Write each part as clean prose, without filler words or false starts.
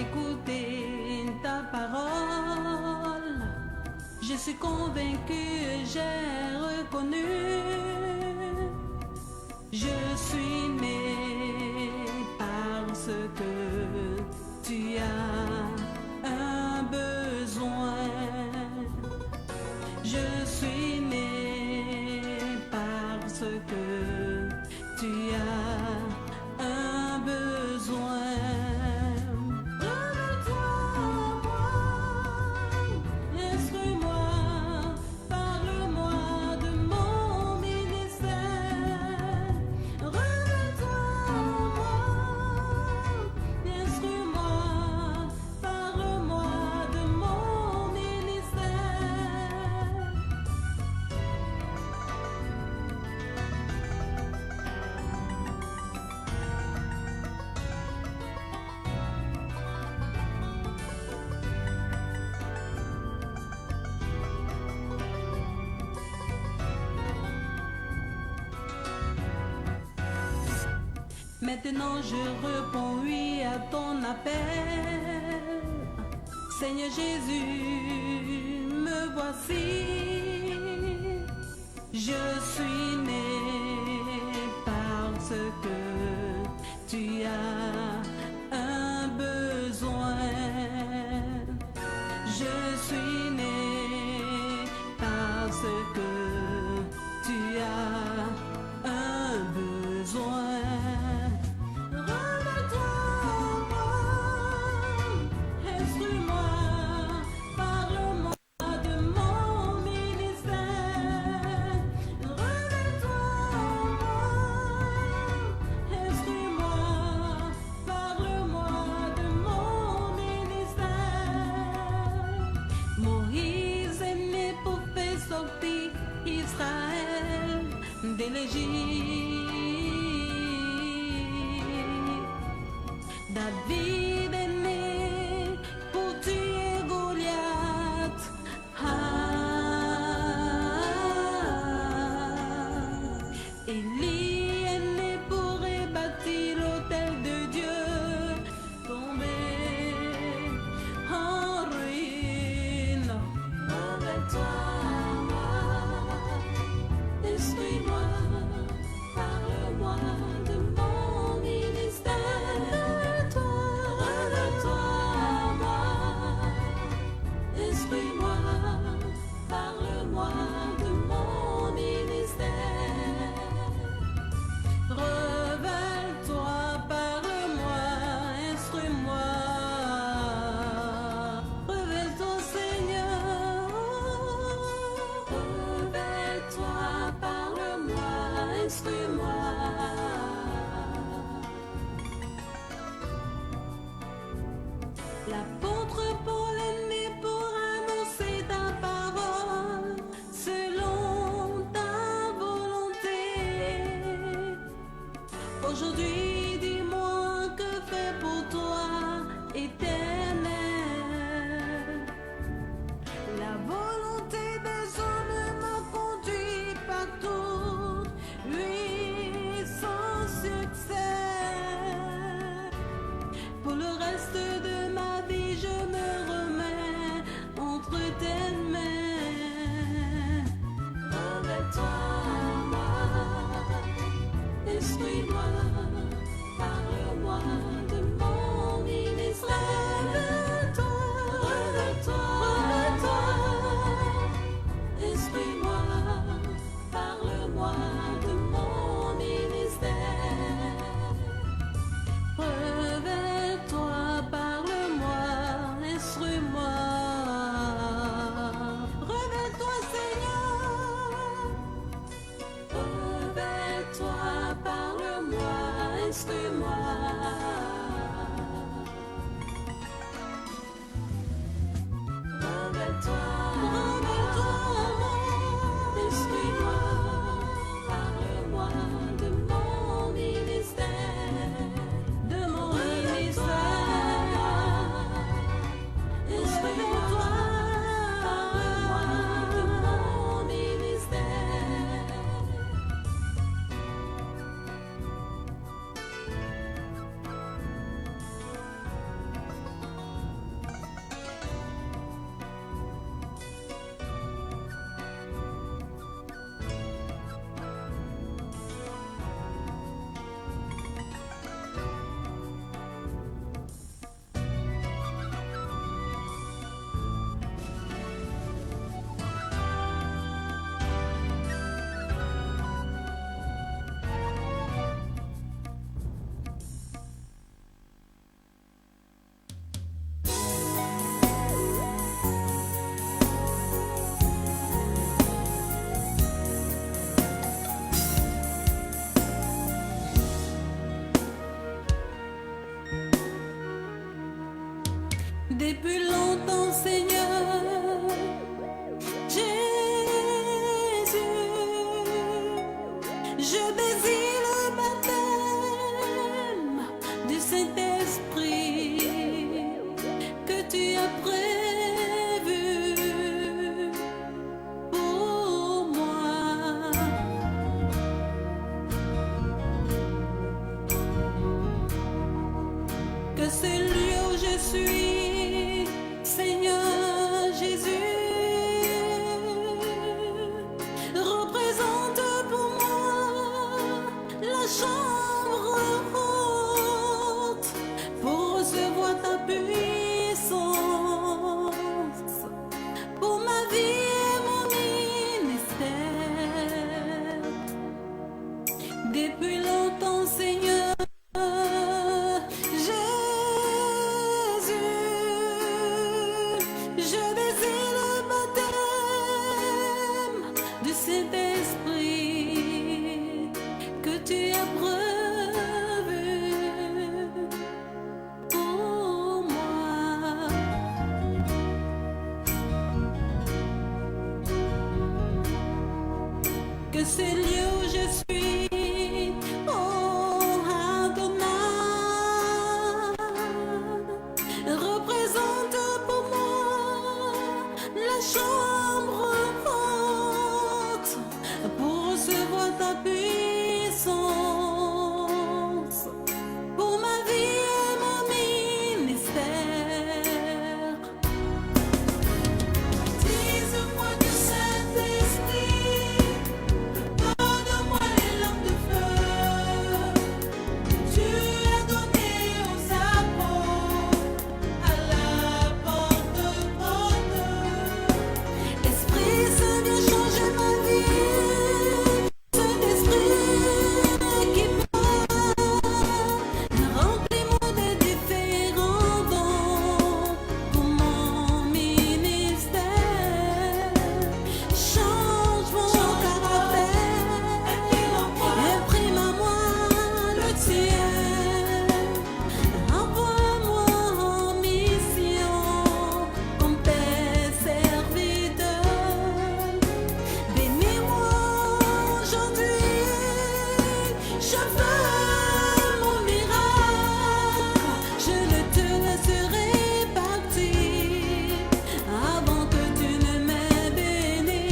écouter ta parole. Je suis convaincue, j'ai reconnu. Je suis né parce que tu as un besoin. Je suis né parce que tu as un besoin. Maintenant je réponds oui à ton appel. Seigneur Jésus, me voici. Je suis né parce que tu as un besoin. Je suis né parce que tu as un besoin. Israël de l'Égypte. David est né pour tuer Goliath. Élie est né pour rebâtir l'autel de Dieu tombé en ruine. Réveille-toi. Instruis-moi, parle-moi de mon ministère. Révèle-toi à moi. Instruis-moi, parle-moi de mon ministère. Révèle-toi, parle-moi, instruis-moi. Révèle-toi, Seigneur. Révèle-toi, parle-moi, instruis-moi. L'apôtre Paul est né pour annoncer ta parole selon ta volonté. Aujourd'hui, dis-moi que fait pour toi, Éternel. La volonté des hommes m'a conduit partout, oui, sans succès. Pour le reste de ma vie, je me remets entre tes mains. Révèle-toi à moi, instruis-moi, parle-moi de mon ministère. Révèle-toi, révèle-toi, révèle-toi. Instruis-moi, parle-moi de mon ministère. Révèle-toi, parle-moi, instruis-moi. Révèle-toi, Seigneur. Révèle-toi, parle-moi, instruis-moi. Révèle-toi, révèle-toi, instruis-moi, parle-moi de mon ministère, de mon ministère. Instruis-moi, parle-moi de mon ministère. depuis longtemps, Seigneur. Jésus, je désire le baptême du Saint-Esprit que tu as prévu pour moi. Que celui où je suis, Seigneur Jésus, représente pour moi la chambre haute pour recevoir ta puissance pour ma vie et mon ministère. Depuis longtemps, Seigneur Jésus, je désire le baptême du Saint-Esprit que tu as prévu pour moi. Que c'est lieu où je suis, oh Adonai, représente pour moi la chambre haute pour recevoir ta puissance pour ma vie et mon ministère. Utilise-moi du Saint-Esprit, donne-moi les lampes de feu. Tu as donné aux apôtres à la Pentecôte. Esprit Saint, viens changer ma vie. Saint-Esprit qui parle, remplis-moi de différents dons pour mon ministère. Change mon caractère, imprime à moi le tien. Envoie-moi en mission comme tes serviteurs. Bénis-moi aujourd'hui, je veux mon miracle. Je ne te laisserai partir avant que tu ne m'aies béni.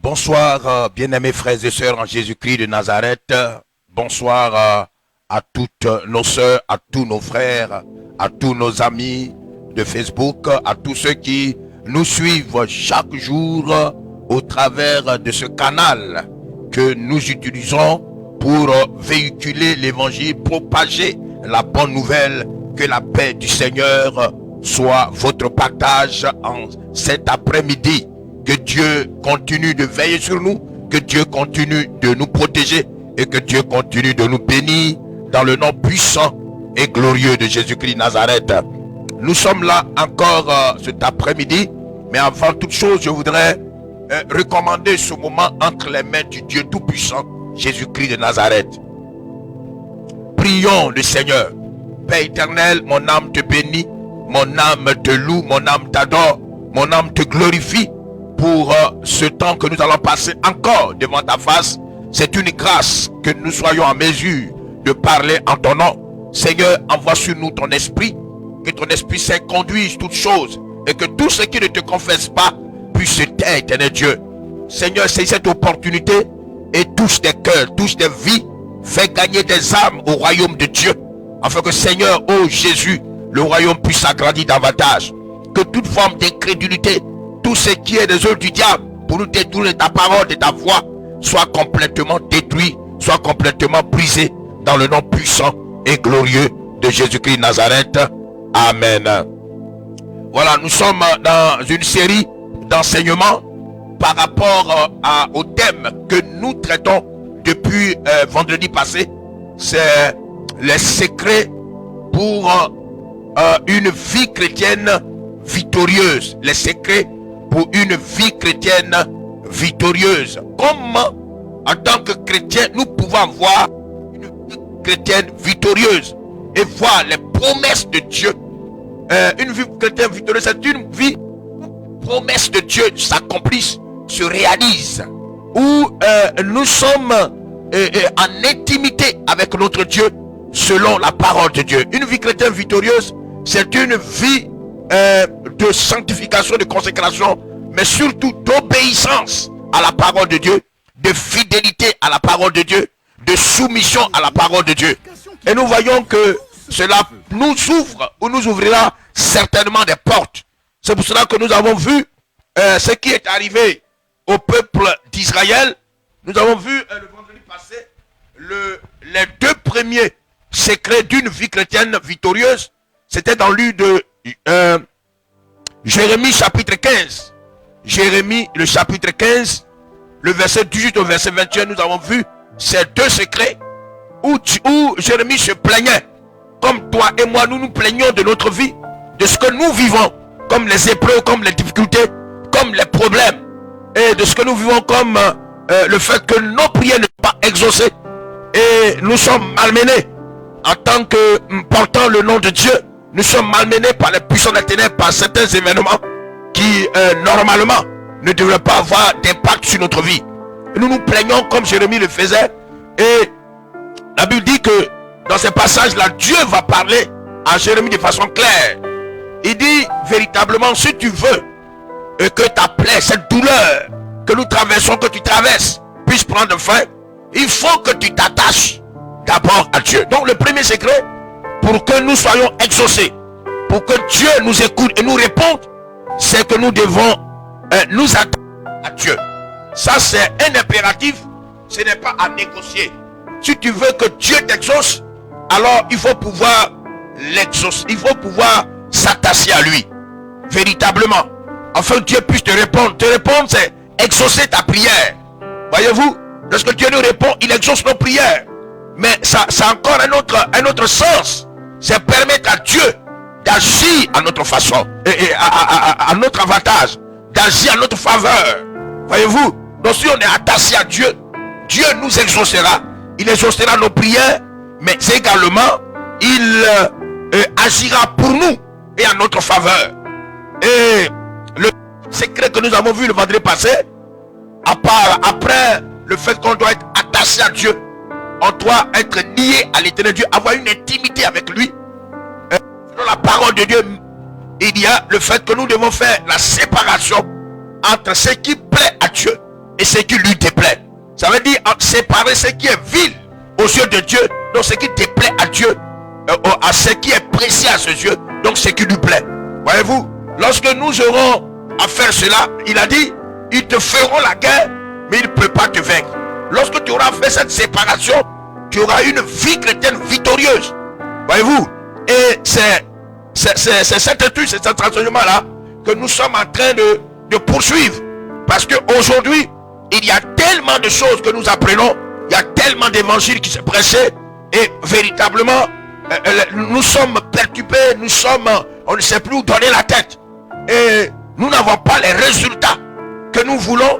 Bonsoir, bien-aimés frères et sœurs en Jésus-Christ de Nazareth. Bonsoir à toutes nos sœurs, à tous nos frères, à tous nos amis de Facebook, à tous ceux qui nous suivent chaque jour au travers de ce canal que nous utilisons pour véhiculer l'évangile, propager la bonne nouvelle. Que la paix du Seigneur soit votre partage en cet après-midi. Que Dieu continue de veiller sur nous, que Dieu continue de nous protéger et que Dieu continue de nous bénir dans le nom puissant et glorieux de Jésus-Christ Nazareth. Nous sommes là encore cet après-midi, mais avant toute chose, je voudrais recommander ce moment entre les mains du Dieu Tout-Puissant, Jésus-Christ de Nazareth. Prions le Seigneur. Père éternel, mon âme te bénit, mon âme te loue, mon âme t'adore, mon âme te glorifie pour ce temps que nous allons passer encore devant ta face. C'est une grâce que nous soyons en mesure de parler en ton nom. Seigneur, envoie sur nous ton esprit, que ton esprit Saint conduise toutes choses et que tous ceux qui ne te confessent pas puissent se taire, éternel Dieu. Seigneur, c'est cette opportunité et touche des cœurs, touche des vies, fais gagner des âmes au royaume de Dieu, afin que Seigneur, ô Jésus, le royaume puisse s'agrandir davantage. Que toute forme d'incrédulité, tout ce qui est des œuvres du diable pour nous détourner de ta parole, de ta voix, soit complètement détruit, soit complètement brisé dans le nom puissant et glorieux de Jésus-Christ Nazareth. Amen. Voilà, nous sommes dans une série d'enseignements par rapport au thème que nous traitons depuis vendredi passé. C'est les secrets pour une vie chrétienne victorieuse. Les secrets pour une vie chrétienne victorieuse. Comment, en tant que chrétien, nous pouvons avoir une vie chrétienne victorieuse et voir les promesses de Dieu. Une vie chrétienne victorieuse, c'est une vie où les promesses de Dieu s'accomplissent, se réalisent, où nous sommes en intimité avec notre Dieu selon la parole de Dieu. Une vie chrétienne victorieuse, c'est une vie de sanctification, de consécration, mais surtout d'obéissance à la parole de Dieu, de fidélité à la parole de Dieu, de soumission à la parole de Dieu. Et nous voyons que cela nous ouvre ou nous ouvrira certainement des portes. C'est pour cela que nous avons vu ce qui est arrivé au peuple d'Israël. Nous avons vu le vendredi passé les deux premiers secrets d'une vie chrétienne victorieuse. C'était dans le livre de Jérémie chapitre 15. Jérémie le chapitre 15, le verset 18 au verset 21, nous avons vu ces deux secrets où Jérémie se plaignait. Comme toi et moi, nous nous plaignons de notre vie, de ce que nous vivons, comme les épreuves, comme les difficultés, comme les problèmes, et de ce que nous vivons comme le fait que nos prières ne sont pas exaucées, et nous sommes malmenés en tant que portant le nom de Dieu. Nous sommes malmenés par les puissants des ténèbres, par certains événements qui normalement ne devraient pas avoir d'impact sur notre vie. Et nous nous plaignons comme Jérémie le faisait, et la Bible dit que dans ces passages-là, Dieu va parler à Jérémie de façon claire. Il dit véritablement, si tu veux que ta plaie, cette douleur que nous traversons, que tu traverses, puisse prendre fin, il faut que tu t'attaches d'abord à Dieu. Donc le premier secret, pour que nous soyons exaucés, pour que Dieu nous écoute et nous réponde, c'est que nous devons nous attacher à Dieu. Ça, c'est un impératif, ce n'est pas à négocier. Si tu veux que Dieu t'exauce, alors il faut pouvoir l'exaucer, il faut pouvoir s'attacher à lui, véritablement, afin que Dieu puisse te répondre. Te répondre, c'est exaucer ta prière. Voyez-vous, lorsque Dieu nous répond, il exauce nos prières. Mais ça a encore un autre sens. C'est permettre à Dieu d'agir à notre façon, et à notre avantage, d'agir à notre faveur. Voyez-vous, donc si on est attaché à Dieu, Dieu nous exaucera. Il exaucera nos prières, mais également, il agira pour nous et en notre faveur. Et le secret que nous avons vu le vendredi passé, après le fait qu'on doit être attaché à Dieu, on doit être lié à l'éternel Dieu, avoir une intimité avec lui. Dans la parole de Dieu, il y a le fait que nous devons faire la séparation entre ce qui plaît à Dieu et ce qui lui déplaît. Ça veut dire séparer ce qui est vil aux yeux de Dieu, donc ce qui déplaît à Dieu, à ce qui est précieux à ses yeux, donc ce qui lui plaît. Voyez-vous, lorsque nous aurons à faire cela, il a dit, ils te feront la guerre, mais ils ne peuvent pas te vaincre. Lorsque tu auras fait cette séparation, tu auras une vie chrétienne victorieuse. Voyez-vous, et c'est cette étude, c'est cet enseignement-là que nous sommes en train de poursuivre. Parce qu'aujourd'hui, il y a tellement de choses que nous apprenons, il y a tellement d'évangiles qui se prêchaient, et véritablement, nous sommes perturbés, on ne sait plus où donner la tête. Et nous n'avons pas les résultats que nous voulons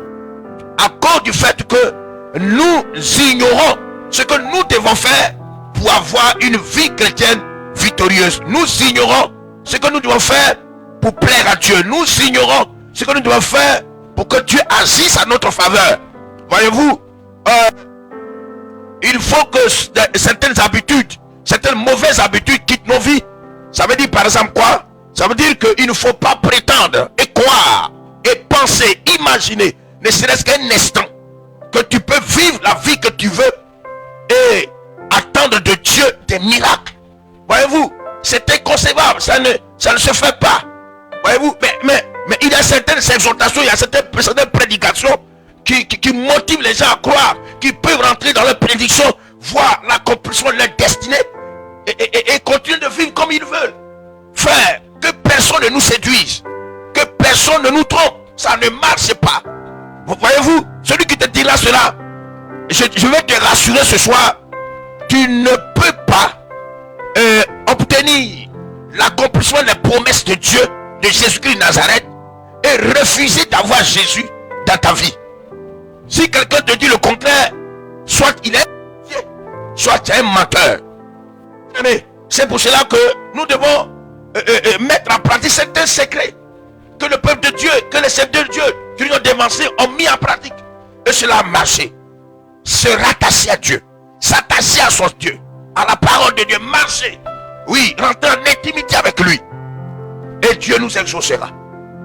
à cause du fait que nous ignorons ce que nous devons faire pour avoir une vie chrétienne victorieuse. Nous ignorons ce que nous devons faire pour plaire à Dieu. Nous ignorons ce que nous devons faire pour que Dieu agisse à notre faveur. Voyez-vous, il faut que certaines habitudes, certaines mauvaises habitudes quittent nos vies. Ça veut dire par exemple quoi? Ça veut dire qu'il ne faut pas prétendre et croire et penser, imaginer, ne serait-ce qu'un instant, que tu peux vivre la vie que tu veux et attendre de Dieu des miracles. Voyez-vous, c'est inconcevable, ça ne se fait pas. Voyez-vous, mais il y a certaines exhortations, il y a certaines prédications qui motivent les gens à croire, qui peuvent rentrer dans leur prédiction, voir l'accomplissement de leur destinée et continuer de vivre comme ils veulent. Frère, que personne ne nous séduise, que personne ne nous trompe, ça ne marche pas. Voyez-vous, celui qui te dira cela, je vais te rassurer ce soir, tu ne peux pas obtenir l'accomplissement des promesses de Dieu, de Jésus-Christ de Nazareth, et refuser d'avoir Jésus dans ta vie. Si quelqu'un te dit le contraire, soit il est, soit tu es un menteur. C'est pour cela que nous devons mettre en pratique certains secrets que le peuple de Dieu, que les serviteurs de Dieu, qui nous ont dévancés, ont mis en pratique. Et cela a marché. Se rattacher à Dieu, s'attacher à son Dieu, à la parole de Dieu, marcher. Oui, rentrer en intimité avec lui. Et Dieu nous exaucera.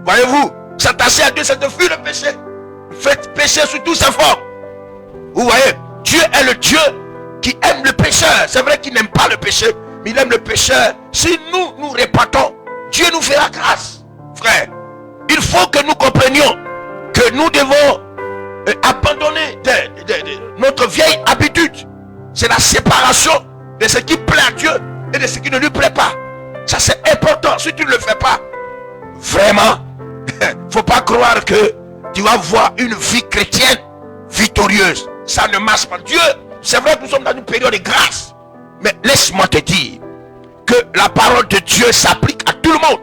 Voyez-vous, s'attacher à Dieu, c'est de fuir le péché. Faites pécher sous tous ses formes. Vous voyez, Dieu est le Dieu qui aime le pécheur. C'est vrai qu'il n'aime pas le péché, mais il aime le pécheur. Si nous répandons, Dieu nous fera grâce. Frère, il faut que nous comprenions que nous devons abandonner notre vieille habitude. C'est la séparation de ce qui plaît à Dieu et de ce qui ne lui plaît pas. Ça, c'est important. Si tu ne le fais pas, vraiment, faut pas croire que tu vas voir une vie chrétienne victorieuse. Ça ne marche pas. Dieu, c'est vrai que nous sommes dans une période de grâce, mais laisse-moi te dire que la parole de Dieu s'applique à tout le monde.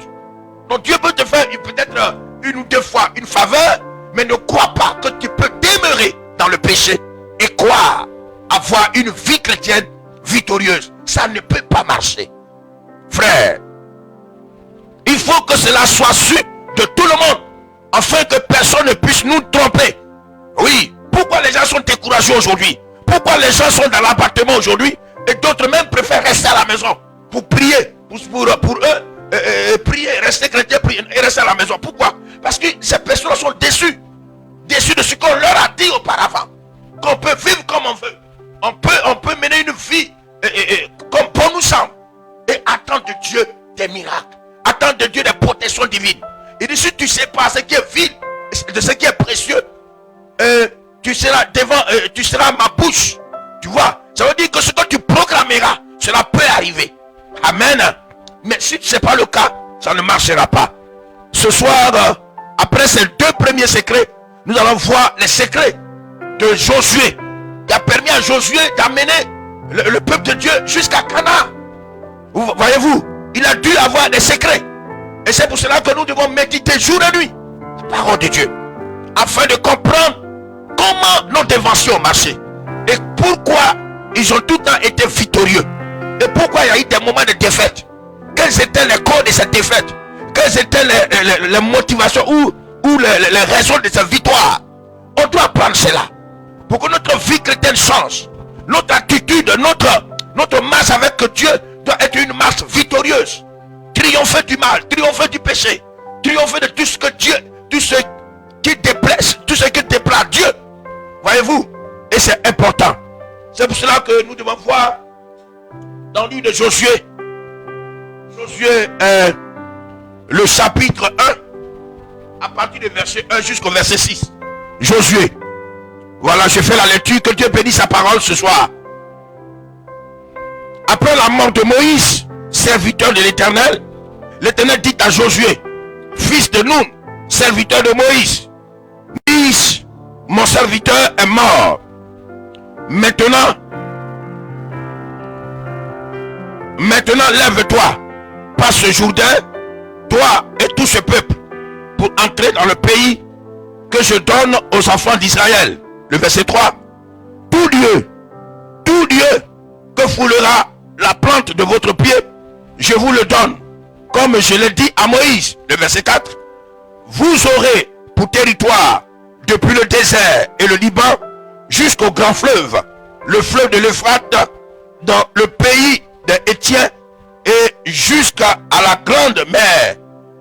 Donc Dieu peut te faire peut-être une ou deux fois une faveur, mais ne crois pas que tu peux demeurer dans le péché et croire avoir une vie chrétienne victorieuse. Ça ne peut pas marcher. Frère, il faut que cela soit su de tout le monde, afin que personne ne puisse nous tromper. Oui, pourquoi les gens sont découragés aujourd'hui? Pourquoi les gens sont dans l'abattement aujourd'hui et d'autres même préfèrent rester à la maison pour prier, pour eux, prier, rester chrétien, prier et rester à la maison? Pourquoi? Parce que ces personnes sont déçues de ce qu'on leur a dit auparavant, qu'on peut vivre comme on veut, on peut mener une vie comme bon nous semble et attendre de Dieu des miracles, attendre de Dieu des protections divines. Il dit, si tu ne sais pas ce qui est vil, de ce qui est précieux, tu seras devant, tu seras ma bouche. Tu vois, ça veut dire que ce que tu proclameras, cela peut arriver. Amen. Mais si ce n'est pas le cas, ça ne marchera pas. Ce soir, après ces deux premiers secrets, nous allons voir les secrets de Josué, qui a permis à Josué d'amener le peuple de Dieu jusqu'à Canaan. Voyez-vous, il a dû avoir des secrets. Et c'est pour cela que nous devons méditer jour et nuit la parole de Dieu, afin de comprendre comment nos déventions ont marché et pourquoi ils ont tout le temps été victorieux et pourquoi il y a eu des moments de défaite. Quelles étaient les causes de cette défaite? Quelles étaient les motivations ou les raisons de cette victoire? On doit apprendre cela pour que notre vie chrétienne change. Notre attitude, notre marche avec Dieu doit être une marche victorieuse. Triompher du mal, triompher du péché, triompher de tout ce que Dieu, tout ce qui déplaît, tout ce qui déplaît à Dieu. Voyez-vous? Et c'est important. C'est pour cela que nous devons voir dans le livre de Josué, le chapitre 1, à partir du verset 1 jusqu'au verset 6. Josué. Voilà, je fais la lecture. Que Dieu bénisse sa parole ce soir. Après la mort de Moïse, serviteur de l'Éternel, l'Éternel dit à Josué, fils de Nun, serviteur de Moïse, Moïse, mon serviteur est mort. Maintenant, lève-toi, passe ce Jourdain, toi et tout ce peuple, pour entrer dans le pays que je donne aux enfants d'Israël. Le verset 3. Tout Dieu que foulera la plante de votre pied, je vous le donne, comme je l'ai dit à Moïse. Le verset 4. Vous aurez pour territoire depuis le désert et le Liban jusqu'au grand fleuve, le fleuve de l'Euphrate, dans le pays des Hétiens et jusqu'à la grande mer,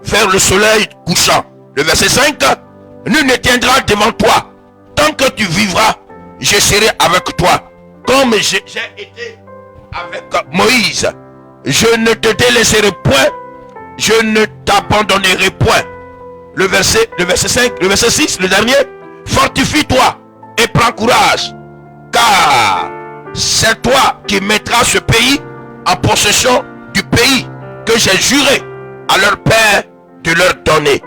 vers le soleil couchant. Le verset 5. Nul ne tiendra devant toi. Tant que tu vivras, je serai avec toi, comme j'ai été avec Moïse. Je ne te délaisserai point, je ne t'abandonnerai point. Le verset 5, le verset 6, le dernier. Fortifie-toi et prends courage, car c'est toi qui mettras ce pays en possession du pays que j'ai juré à leur père de leur donner.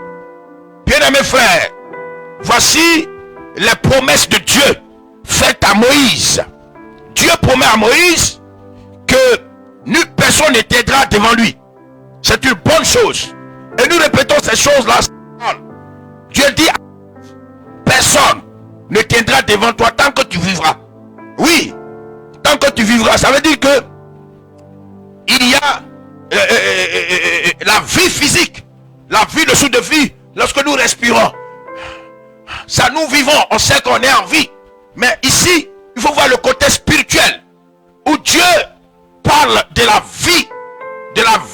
Bien-aimés frères, voici les promesses de Dieu faites à Moïse. Dieu promet à Moïse que nulle personne ne t'aidera devant lui. C'est une bonne chose. Et nous répétons ces choses-là. Dieu dit à personne ne tiendra devant toi tant que tu vivras. Oui, tant que tu vivras. Ça veut dire que il y a la vie physique, la vie, le souffle de vie. Lorsque nous respirons, ça nous vivons, on sait qu'on est en vie. Mais ici, il faut voir le côté spirituel, où Dieu parle de la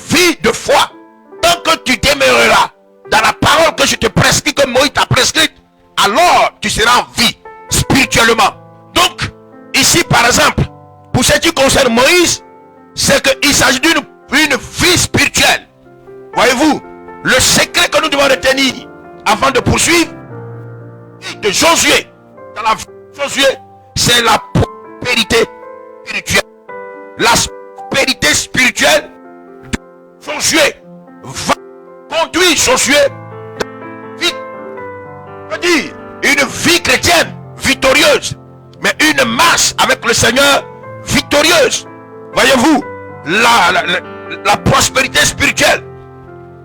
vie de foi. Tant que tu demeureras dans la parole que je te prescris, que Moïse t'a prescrite, alors tu seras en vie spirituellement. Donc, ici par exemple, pour ce qui concerne Moïse, c'est qu'il s'agit d'une vie spirituelle. Voyez-vous, le secret que nous devons retenir avant de poursuivre, de Josué, dans la vie de Josué, c'est la prospérité spirituelle. La prospérité spirituelle de Josué va conduire Josué dans une vie, je veux dire, une vie chrétienne victorieuse, mais une marche avec le Seigneur victorieuse. Voyez-vous, la prospérité spirituelle.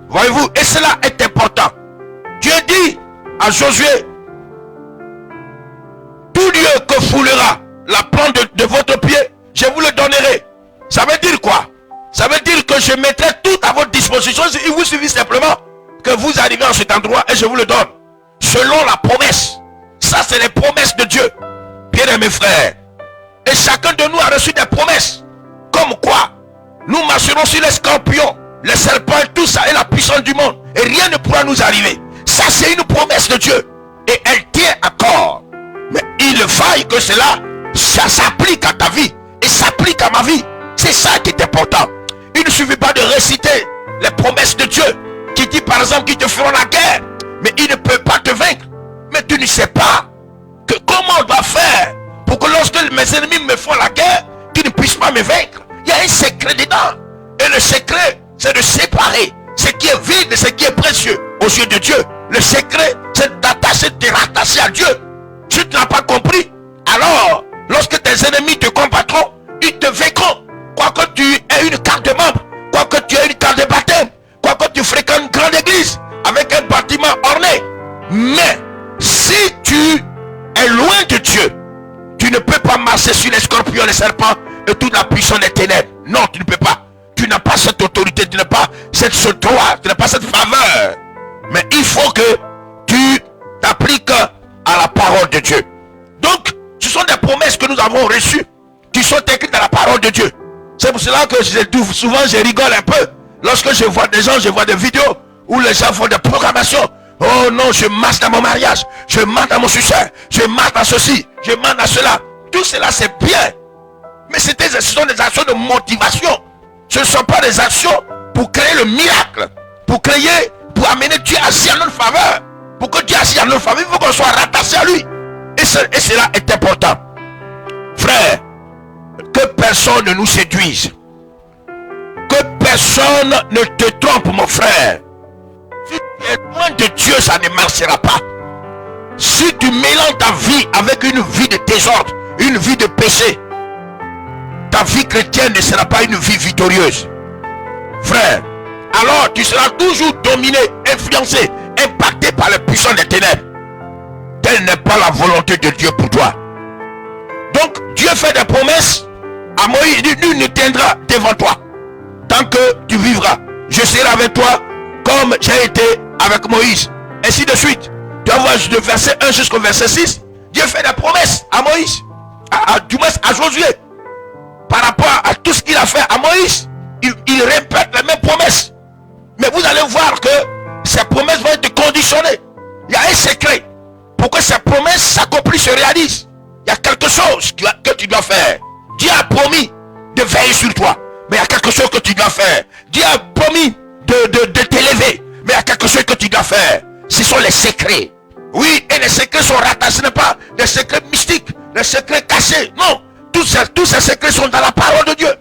Voyez-vous, et cela est important. Dieu dit à Josué, tout lieu que foulera la plante de votre pied, je vous le donnerai. Ça veut dire quoi? Ça veut dire que je mettrai tout à votre disposition. Il vous suffit simplement que vous arrivez à cet endroit et je vous le donne. Selon la promesse. Ça, c'est les promesses de Dieu. Bien-aimés frères. Et chacun de nous a reçu des promesses. Comme quoi, nous marcherons sur les scorpions, les serpents et tout ça, et la puissance du monde. Et rien ne pourra nous arriver. Ça, c'est une promesse de Dieu. Et elle tient encore. Mais il faille que cela, ça s'applique à ta vie. Et s'applique à ma vie. C'est ça qui est important. Il ne suffit pas de réciter les promesses de Dieu. Qui dit par exemple qu'ils te feront la guerre. Mais il ne peut pas te vaincre. Mais tu ne sais pas que comment on doit faire pour que lorsque mes ennemis me font la guerre, qu'ils ne puissent pas me vaincre. Il y a un secret dedans. Et le secret, c'est de séparer ce qui est vide et ce qui est précieux aux yeux de Dieu. Le secret, c'est d'attacher, de te rattacher à Dieu. Si tu n'as pas compris, alors, lorsque tes ennemis te combattront, ils te vaincront. Quoique tu aies une carte de membre, quoique tu aies une carte de baptême, quoique tu fréquentes une grande église avec un bâtiment orné. Mais, si tu es loin de Dieu, tu ne peux pas marcher sur les scorpions, les serpents et toute la puissance des ténèbres. Non, tu ne peux pas. Tu n'as pas cette autorité, tu n'as pas ce droit, tu n'as pas cette faveur. Mais il faut que tu t'appliques à la parole de Dieu. Donc, ce sont des promesses que nous avons reçues, qui sont écrites dans la parole de Dieu. C'est pour cela que souvent je rigole un peu. Lorsque je vois des gens, je vois des vidéos où les gens font des proclamations. Oh non, je marche dans mon mariage, je marche dans mon succès, je marche dans ceci, je marche dans cela. Tout cela c'est bien. Mais ce sont des actions de motivation. Ce ne sont pas des actions pour créer le miracle. Pour amener Dieu assis en notre faveur. Pour que Dieu assis en notre faveur, il faut qu'on soit rattaché à lui. Et cela est important. Frère, que personne ne nous séduise. Que personne ne te trompe, mon frère. Si tu es loin de Dieu, ça ne marchera pas. Si tu mélanges ta vie avec une vie de désordre, une vie de péché, ta vie chrétienne ne sera pas une vie victorieuse. Frère, alors tu seras toujours dominé, influencé, impacté par la puissance des ténèbres. Telle n'est pas la volonté de Dieu pour toi. Donc Dieu fait des promesses à Moïse. Nul ne tiendra devant toi tant que tu vivras. Je serai avec toi comme j'ai été avec Moïse. Ainsi de suite. Tu vas voir du verset 1 jusqu'au verset 6. Dieu fait des promesses à Moïse. Du moins à Josué. Par rapport à tout ce qu'il a fait à Moïse. Il répète les mêmes promesses. Mais vous allez voir que ces promesses vont être conditionnées. Il y a un secret. Pour que ces promesses s'accomplissent, se réalisent. Il y a quelque chose que tu dois faire. Dieu a promis de veiller sur toi. Mais il y a quelque chose que tu dois faire. Dieu a promis de t'élever. Mais il y a quelque chose que tu dois faire. Ce sont les secrets. Oui, et les secrets sont rattachés. Ce n'est pas des secrets mystiques, des secrets cachés. Non, tous ces secrets sont dans la parole de Dieu.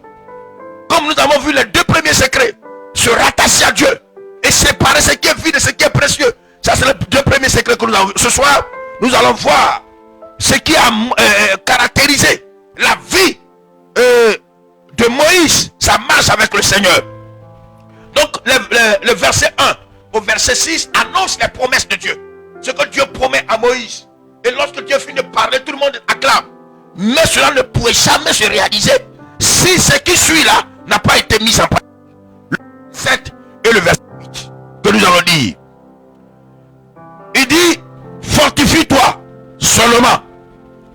Comme nous avons vu les deux premiers secrets. Se rattacher à Dieu. Et séparer ce qui est vide et ce qui est précieux. Ça, c'est les deux premiers secrets que nous avons vu. Ce soir, nous allons voir ce qui a caractérisé la vie de Moïse. Ça marche avec le Seigneur. Donc, le verset 1 au verset 6 annonce les promesses de Dieu. Ce que Dieu promet à Moïse. Et lorsque Dieu finit de acclame. Mais cela ne pourrait jamais se réaliser si ce qui suit là n'a pas été mis en pratique. Le 7 et le verset 8 que nous allons dire. Il dit, fortifie-toi seulement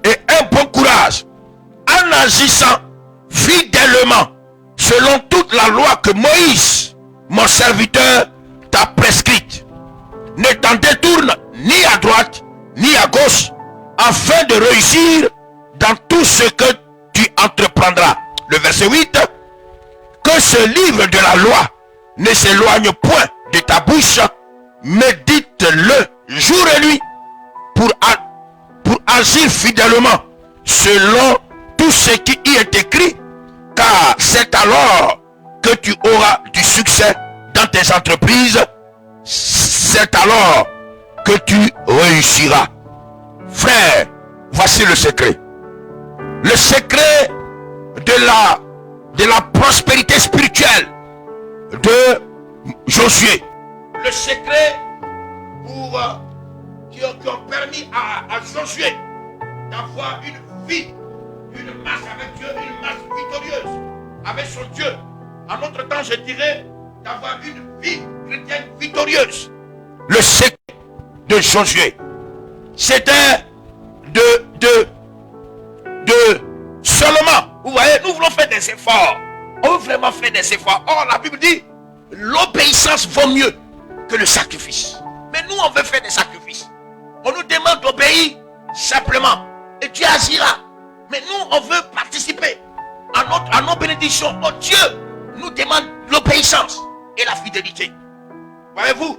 et un bon courage en agissant fidèlement selon toute la loi que Moïse, mon serviteur, t'a prescrite. Ne t'en détourne ni à droite ni à gauche afin de réussir dans tout ce que tu entreprendras. Le verset 8. Que ce livre de la loi ne s'éloigne point de ta bouche, médite-le jour et nuit pour agir fidèlement selon tout ce qui y est écrit, car c'est alors que tu auras du succès dans tes entreprises, c'est alors que tu réussiras. Frère, voici le secret. Le secret de la prospérité spirituelle de Josué. Le secret qui ont permis à Josué d'avoir une vie, une marche avec Dieu, une marche victorieuse avec son Dieu. En notre temps, je dirais d'avoir une vie chrétienne victorieuse. Le secret de Josué, c'était de seulement, vous voyez, nous voulons faire des efforts. On veut vraiment faire des efforts. Or, la Bible dit, l'obéissance vaut mieux que le sacrifice. Mais nous, on veut faire des sacrifices. On nous demande d'obéir simplement. Et Dieu agira. Mais nous, on veut participer à nos bénédictions. Oh, Dieu nous demande l'obéissance et la fidélité. Voyez-vous,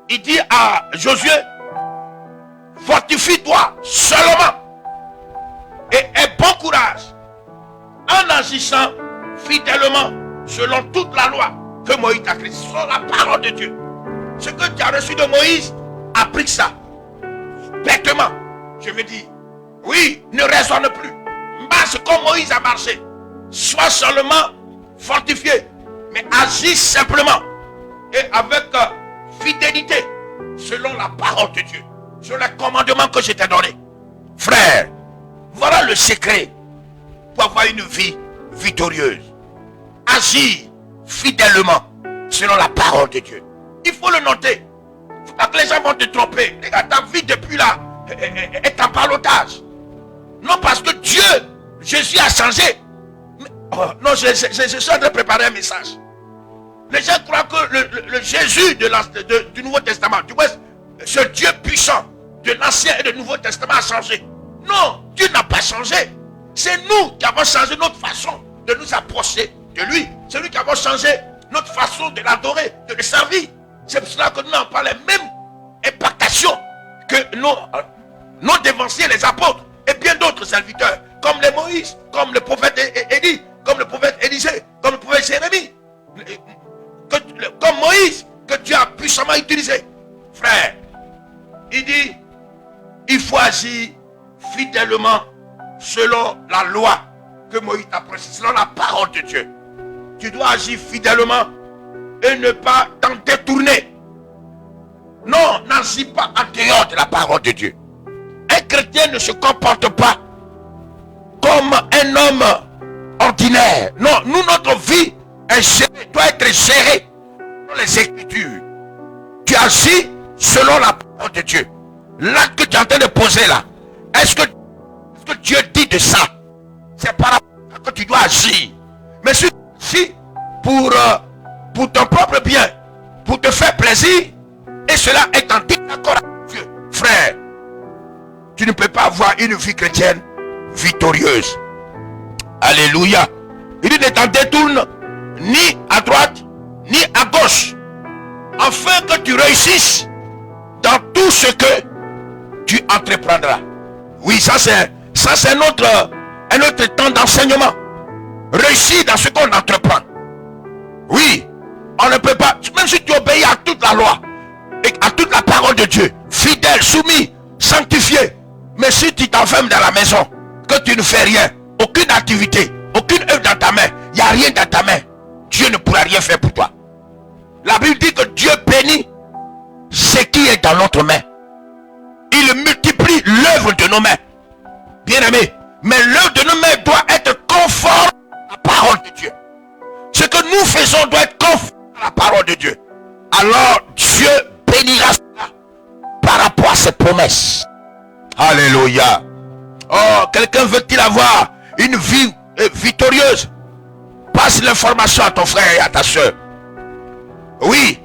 il dit à Josué, fortifie-toi seulement et aie bon courage en agissant fidèlement selon toute la loi que Moïse t'a écrite, selon la parole de Dieu. Ce que tu as reçu de Moïse, applique ça bêtement. Je veux dire, oui, ne raisonne plus. Marche comme Moïse a marché. Sois seulement fortifié, mais agis simplement et avec fidélité selon la parole de Dieu, selon les commandements que je t'ai donnés. Frère, voilà le secret pour avoir une vie victorieuse. Agir fidèlement selon la parole de Dieu. Il faut le noter. Il ne faut pas que les gens vont te tromper. Regarde, ta vie depuis là est en ballottage. Non, parce que Dieu, Jésus a changé. Mais, oh, non, je suis en train de préparer un message. Les gens croient que le Jésus du Nouveau Testament, tu vois, ce Dieu puissant de l'Ancien et du Nouveau Testament a changé. Non, Dieu n'a pas changé. C'est nous qui avons changé notre façon de nous approcher de lui. C'est nous qui avons changé notre façon de l'adorer, de le servir. C'est pour cela que nous n'avons pas les mêmes impactations que nos dévanciers, les apôtres et bien d'autres serviteurs, comme les Moïse, comme le prophète Élie, comme le prophète Élisée, comme le prophète Jérémie, comme Moïse, que Dieu a puissamment utilisé. Frère, il dit, il faut agir fidèlement selon la loi que Moïse t'a prescrite, selon la parole de Dieu. Tu dois agir fidèlement et ne pas t'en détourner. Non, n'agis pas en dehors de la parole de Dieu. Un chrétien ne se comporte pas comme un homme ordinaire. Non, nous, notre vie doit être gérée dans les Écritures. Tu agis selon la parole de Dieu. L'acte que tu es en train de poser là, est-ce que Dieu dit de ça? C'est par rapport à ça que tu dois agir. Mais si pour ton propre bien, pour te faire plaisir, et cela est en désaccord avec Dieu, frère, tu ne peux pas avoir une vie chrétienne victorieuse. Alléluia. Il dit ne t'en détourne ni à droite ni à gauche, afin que tu réussisses dans tout ce que tu entreprendras. Oui, ça c'est un autre temps d'enseignement. Réussir dans ce qu'on entreprend. Oui, on ne peut pas, même si tu obéis à toute la loi et à toute la parole de Dieu, fidèle, soumis, sanctifié, mais si tu t'enfermes dans la maison, que tu ne fais rien, aucune activité, aucune œuvre dans ta main, il n'y a rien dans ta main, Dieu ne pourra rien faire pour toi. La Bible dit que Dieu bénit ce qui est dans notre main. Il multiplie l'œuvre de nos mains. Bien-aimés, alors Dieu bénira cela par rapport à ses promesses. Alléluia. Oh, quelqu'un veut-il avoir une vie victorieuse? Passe l'information à ton frère et à ta soeur. Oui.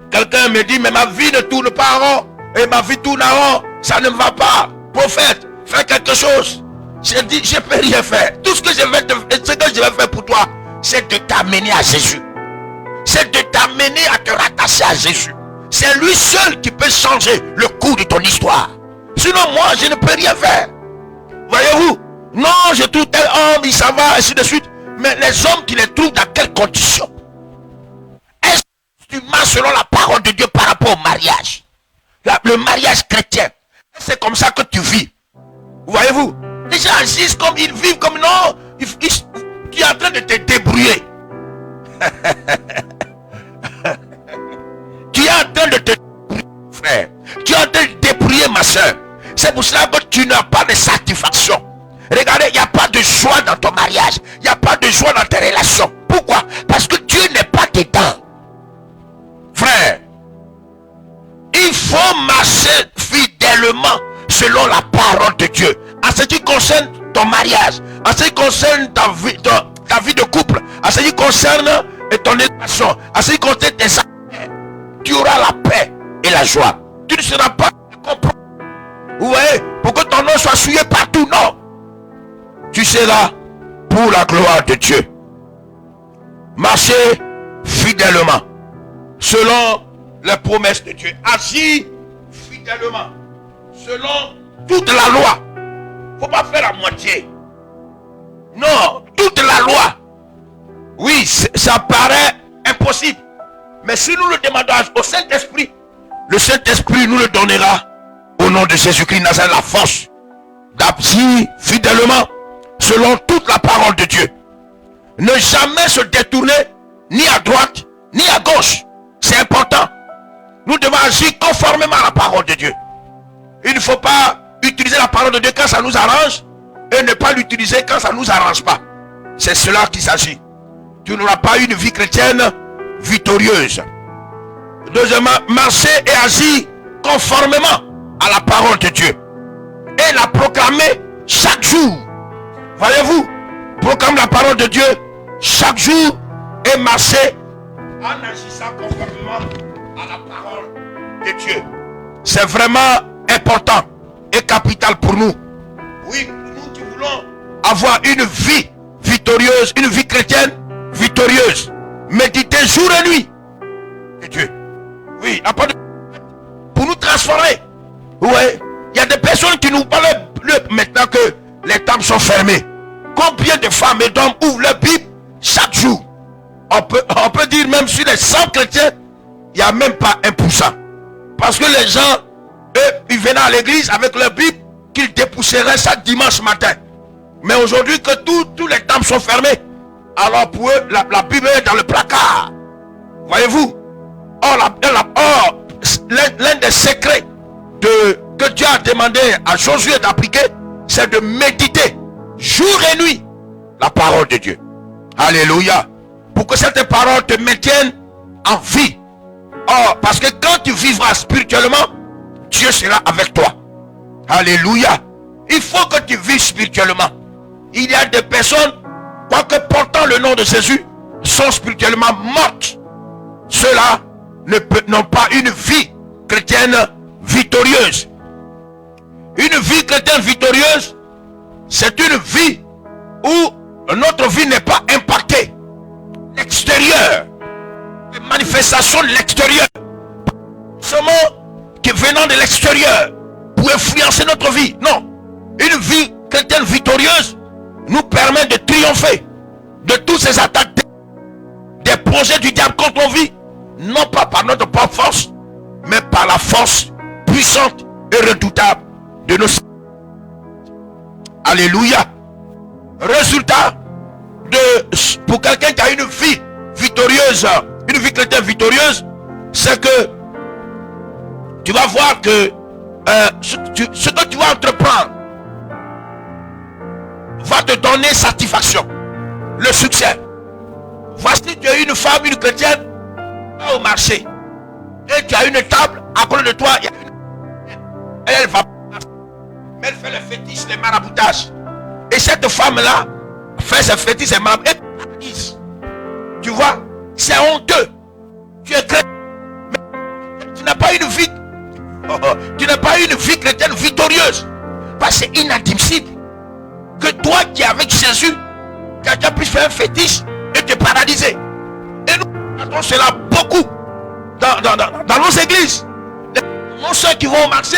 Quelqu'un me dit, mais ma vie ne tourne pas en rond. Et ma vie tourne en rond. Ça ne va pas. Prophète, fais quelque chose. J'ai dit, je ne peux rien faire. Tout ce que je vais faire pour toi, c'est de t'amener à Jésus. C'est de t'amener à te rattacher à Jésus. C'est lui seul qui peut changer le cours de ton histoire. Sinon, moi, je ne peux rien faire. Voyez-vous? Non, je trouve tel homme, il s'en va, ainsi de suite. Mais les hommes qui les trouvent dans quelles conditions? Est-ce que tu marches selon la parole de Dieu par rapport au mariage? Le mariage chrétien. C'est comme ça que tu vis. Voyez-vous? Les gens agissent comme ils vivent, comme non. Tu es en train de te débrouiller. Tu es en train de te débrouiller, frère. Tu es en train de te débrouiller, ma soeur. C'est pour cela que tu n'as pas de satisfaction. Regardez, il n'y a pas de joie dans ton mariage. Il n'y a pas de joie dans tes relations. Pourquoi? Parce que Dieu n'est pas dedans. Frère, il faut marcher fidèlement selon la parole de Dieu. En ce qui concerne ton mariage, en ce qui concerne ta vie de couple, en ce qui concerne ton éducation, en ce qui concerne tes affaires, tu auras la paix et la joie. Tu ne seras pas compromis. Vous voyez, pour que ton nom soit souillé partout, non. Tu seras pour la gloire de Dieu. Marchez fidèlement selon les promesses de Dieu. Agis fidèlement selon toute la loi. Faut pas faire la moitié. Non, toute la loi. Oui, ça paraît impossible. Mais si nous le demandons au Saint-Esprit, le Saint-Esprit nous le donnera au nom de Jésus-Christ Nazareth, la force d'agir fidèlement selon toute la parole de Dieu. Ne jamais se détourner ni à droite ni à gauche. C'est important. Nous devons agir conformément à la parole de Dieu. Il ne faut pas utiliser la parole de Dieu quand ça nous arrange et ne pas l'utiliser quand ça ne nous arrange pas. C'est cela qu'il s'agit. Tu n'auras pas une vie chrétienne victorieuse. Deuxièmement, marcher et agir conformément à la parole de Dieu et la proclamer chaque jour. Voyez-vous, proclame la parole de Dieu chaque jour et marcher en agissant conformément à la parole de Dieu. C'est vraiment important et capital pour nous. Oui, pour nous qui voulons avoir une vie victorieuse, une vie chrétienne victorieuse. Méditer jour et nuit de Dieu. Oui, pour nous transformer. Oui, il y a des personnes qui nous parlent maintenant que les temples sont fermés. Combien de femmes et d'hommes ouvrent leur Bible chaque jour? On peut dire même sur les 100 chrétiens, il n'y a même pas 1%. Parce que les gens, eux, ils venaient à l'église avec leur Bible qu'ils dépousseraient chaque dimanche matin. Mais aujourd'hui que tous les temples sont fermés, alors pour eux, la Bible est dans le placard. Voyez-vous? L'un des secrets que Dieu a demandé à Josué d'appliquer, c'est de méditer jour et nuit la parole de Dieu. Alléluia. Pour que cette parole te maintienne en vie. Oh, parce que quand tu vivras spirituellement, Dieu sera avec toi. Alléluia. Il faut que tu vives spirituellement. Il y a des personnes, quoique portant le nom de Jésus, sont spirituellement mortes. Ceux-là n'ont pas une vie chrétienne victorieuse. Une vie chrétienne victorieuse, c'est une vie où notre vie n'est pas impactée. L'extérieur, les manifestations de l'extérieur, seulement qui venant de l'extérieur pour influencer notre vie. Non, une vie chrétienne victorieuse nous permet de triompher de toutes ces attaques, des projets du diable contre nos vies, non pas par notre propre force, mais par la force puissante et redoutable de nos... Alléluia. Résultat pour quelqu'un qui a une vie victorieuse, une vie chrétienne victorieuse, c'est que tu vas voir que ce que tu vas entreprendre va te donner satisfaction, le succès. Voici, tu es une femme, une chrétienne, va au marché, Et tu as une table, à côté de toi, il y a une... Elle va... Mais elle fait le fétiche, les maraboutages. Et cette femme-là fait ce fétiche, et maraboutages. Tu vois, c'est honteux. Tu es chrétien, mais tu n'as pas une vie. Tu n'as pas une vie chrétienne victorieuse. Parce que c'est inadmissible que toi qui es avec Jésus, quelqu'un puisse faire un fétiche et te paralyser. Et nous attendons cela beaucoup dans nos églises. Nos soeurs qui vont au marché,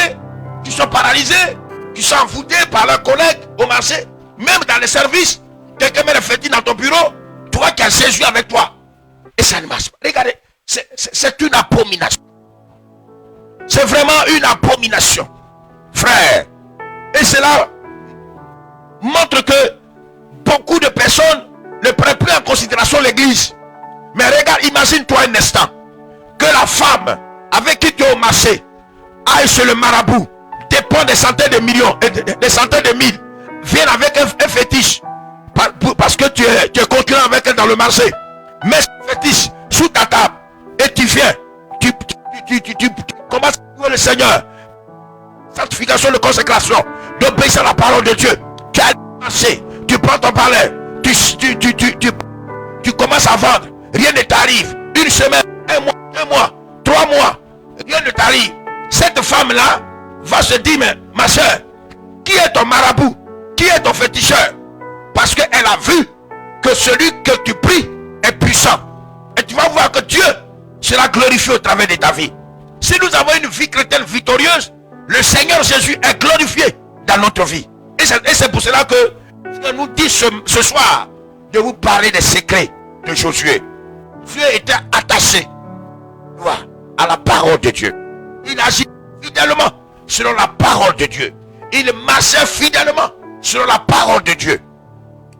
qui sont paralysés, qui sont envoûtés par leurs collègues au marché, même dans les services, quelqu'un met le fétiche dans ton bureau, tu vois qu'il y a Jésus avec toi. Et ça ne marche pas. Regardez, c'est une abomination. C'est vraiment une abomination, frère. Et cela montre que beaucoup de personnes ne prennent plus en considération l'église. Mais regarde, imagine-toi un instant que la femme avec qui tu es au marché aille chez le marabout, dépend des centaines de millions et des centaines de mille, vienne avec un fétiche parce que tu es concurrent avec elle dans le marché. Mets ce fétiche sous ta table et tu viens, tu commences à louer le Seigneur. Sanctification de consécration, d'obéir à la parole de Dieu. Tu as marché, tu prends ton palais, tu commences à vendre, rien ne t'arrive. Une semaine, un mois, 2 mois, 3 mois, rien ne t'arrive. Cette femme-là va se dire, mais ma soeur, qui est ton marabout? Qui est ton féticheur? Parce qu'elle a vu que celui que tu pries est puissant. Et tu vas voir que Dieu sera glorifié au travers de ta vie. Si nous avons une vie chrétienne victorieuse, le Seigneur Jésus est glorifié dans notre vie. Et c'est pour cela que je nous dis ce soir de vous parler des secrets de Josué. Josué était attaché à la parole de Dieu. Il agit fidèlement selon la parole de Dieu. Il marchait fidèlement selon la parole de Dieu.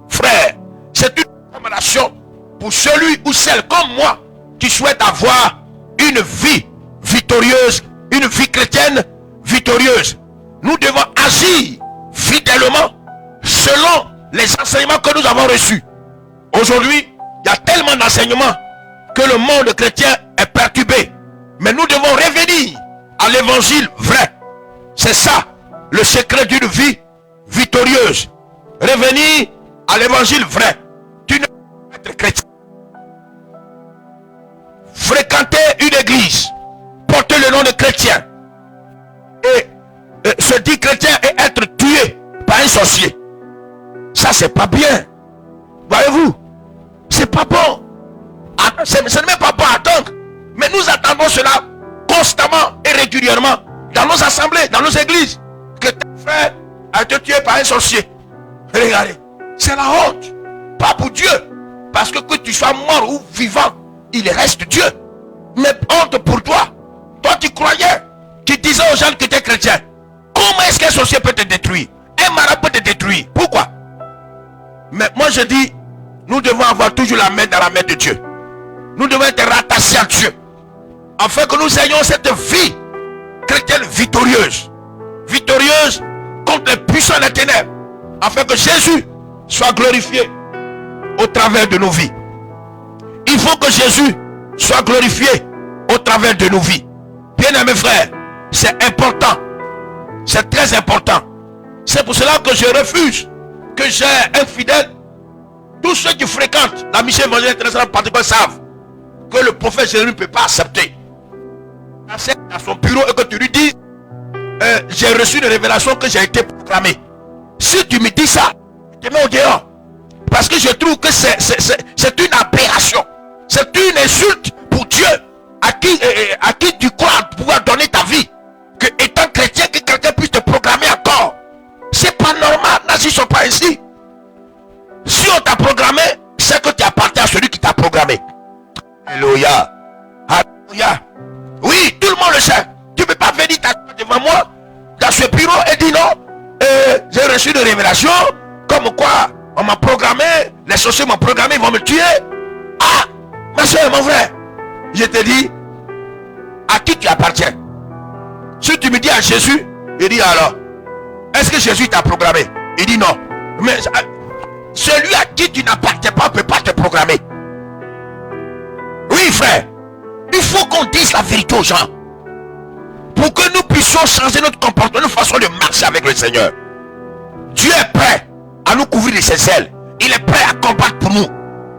Frère, c'est une recommandation pour celui ou celle comme moi qui souhaite avoir une vie victorieuse, une vie chrétienne victorieuse. Nous devons agir fidèlement selon les enseignements que nous avons reçus. Aujourd'hui, il y a tellement d'enseignements que le monde chrétien est perturbé. Mais nous devons revenir à l'évangile vrai. C'est ça le secret d'une vie victorieuse. Revenir à l'évangile vrai. Tu ne peux pas être chrétien. Fréquenter une église, porter le nom de chrétien et se dire chrétien et être tué par un sorcier. Ça c'est pas bien. Voyez-vous, c'est pas bon. Ce n'est même pas bon à attendre. Mais nous attendons cela constamment et régulièrement dans nos assemblées, dans nos églises. Que ton frère a été tué par un sorcier. Regardez, c'est la honte. Pas pour Dieu. Parce que tu sois mort ou vivant, il reste Dieu. Mais honte pour toi. Toi tu croyais, tu disais aux gens que tu es chrétien. Comment est-ce qu'un sorcier peut te détruire? Un marabout peut te détruire. Pourquoi? Mais moi je dis, nous devons avoir toujours la main dans la main de Dieu. Nous devons être rattachés à Dieu. Afin que nous ayons cette vie chrétienne victorieuse. Victorieuse contre les puissants des ténèbres. Afin que Jésus soit glorifié au travers de nos vies. Il faut que Jésus soit glorifié au travers de nos vies. Bien-aimés frères, c'est important. C'est très important. C'est pour cela que je refuse que j'ai un fidèle. Tous ceux qui fréquentent la mission évangélique internationale particulière savent que le prophète Jérémie ne peut pas accepter. À son bureau et que tu lui dis j'ai reçu une révélation que j'ai été proclamée. Si tu me dis ça, je te mets au dehors. Parce que je trouve que c'est une aberration. C'est une insulte pour Dieu à qui tu crois pouvoir donner ta vie. Que étant chrétien, que quelqu'un puisse te proclamer encore. C'est pas normal. N'agissons pas ainsi. Si on t'a programmé, c'est que tu appartiens à celui qui t'a programmé. Alléluia. Alléluia. Oui, tout le monde le sait. Tu ne peux pas venir devant moi dans ce bureau et dire non. J'ai reçu une révélation comme quoi on m'a programmé, les sorciers m'ont programmé, ils vont me tuer. Ah, ma soeur, mon frère, je te dis, à qui tu appartiens? Si tu me dis à Jésus, il dit alors, est-ce que Jésus t'a programmé? Il dit non. Mais celui à qui tu n'appartiens pas ne peut pas te programmer. Oui, frère. Il faut qu'on dise la vérité aux gens. Pour que nous puissions changer notre comportement, notre façon de marcher avec le Seigneur. Dieu est prêt à nous couvrir de ses ailes. Il est prêt à combattre pour nous.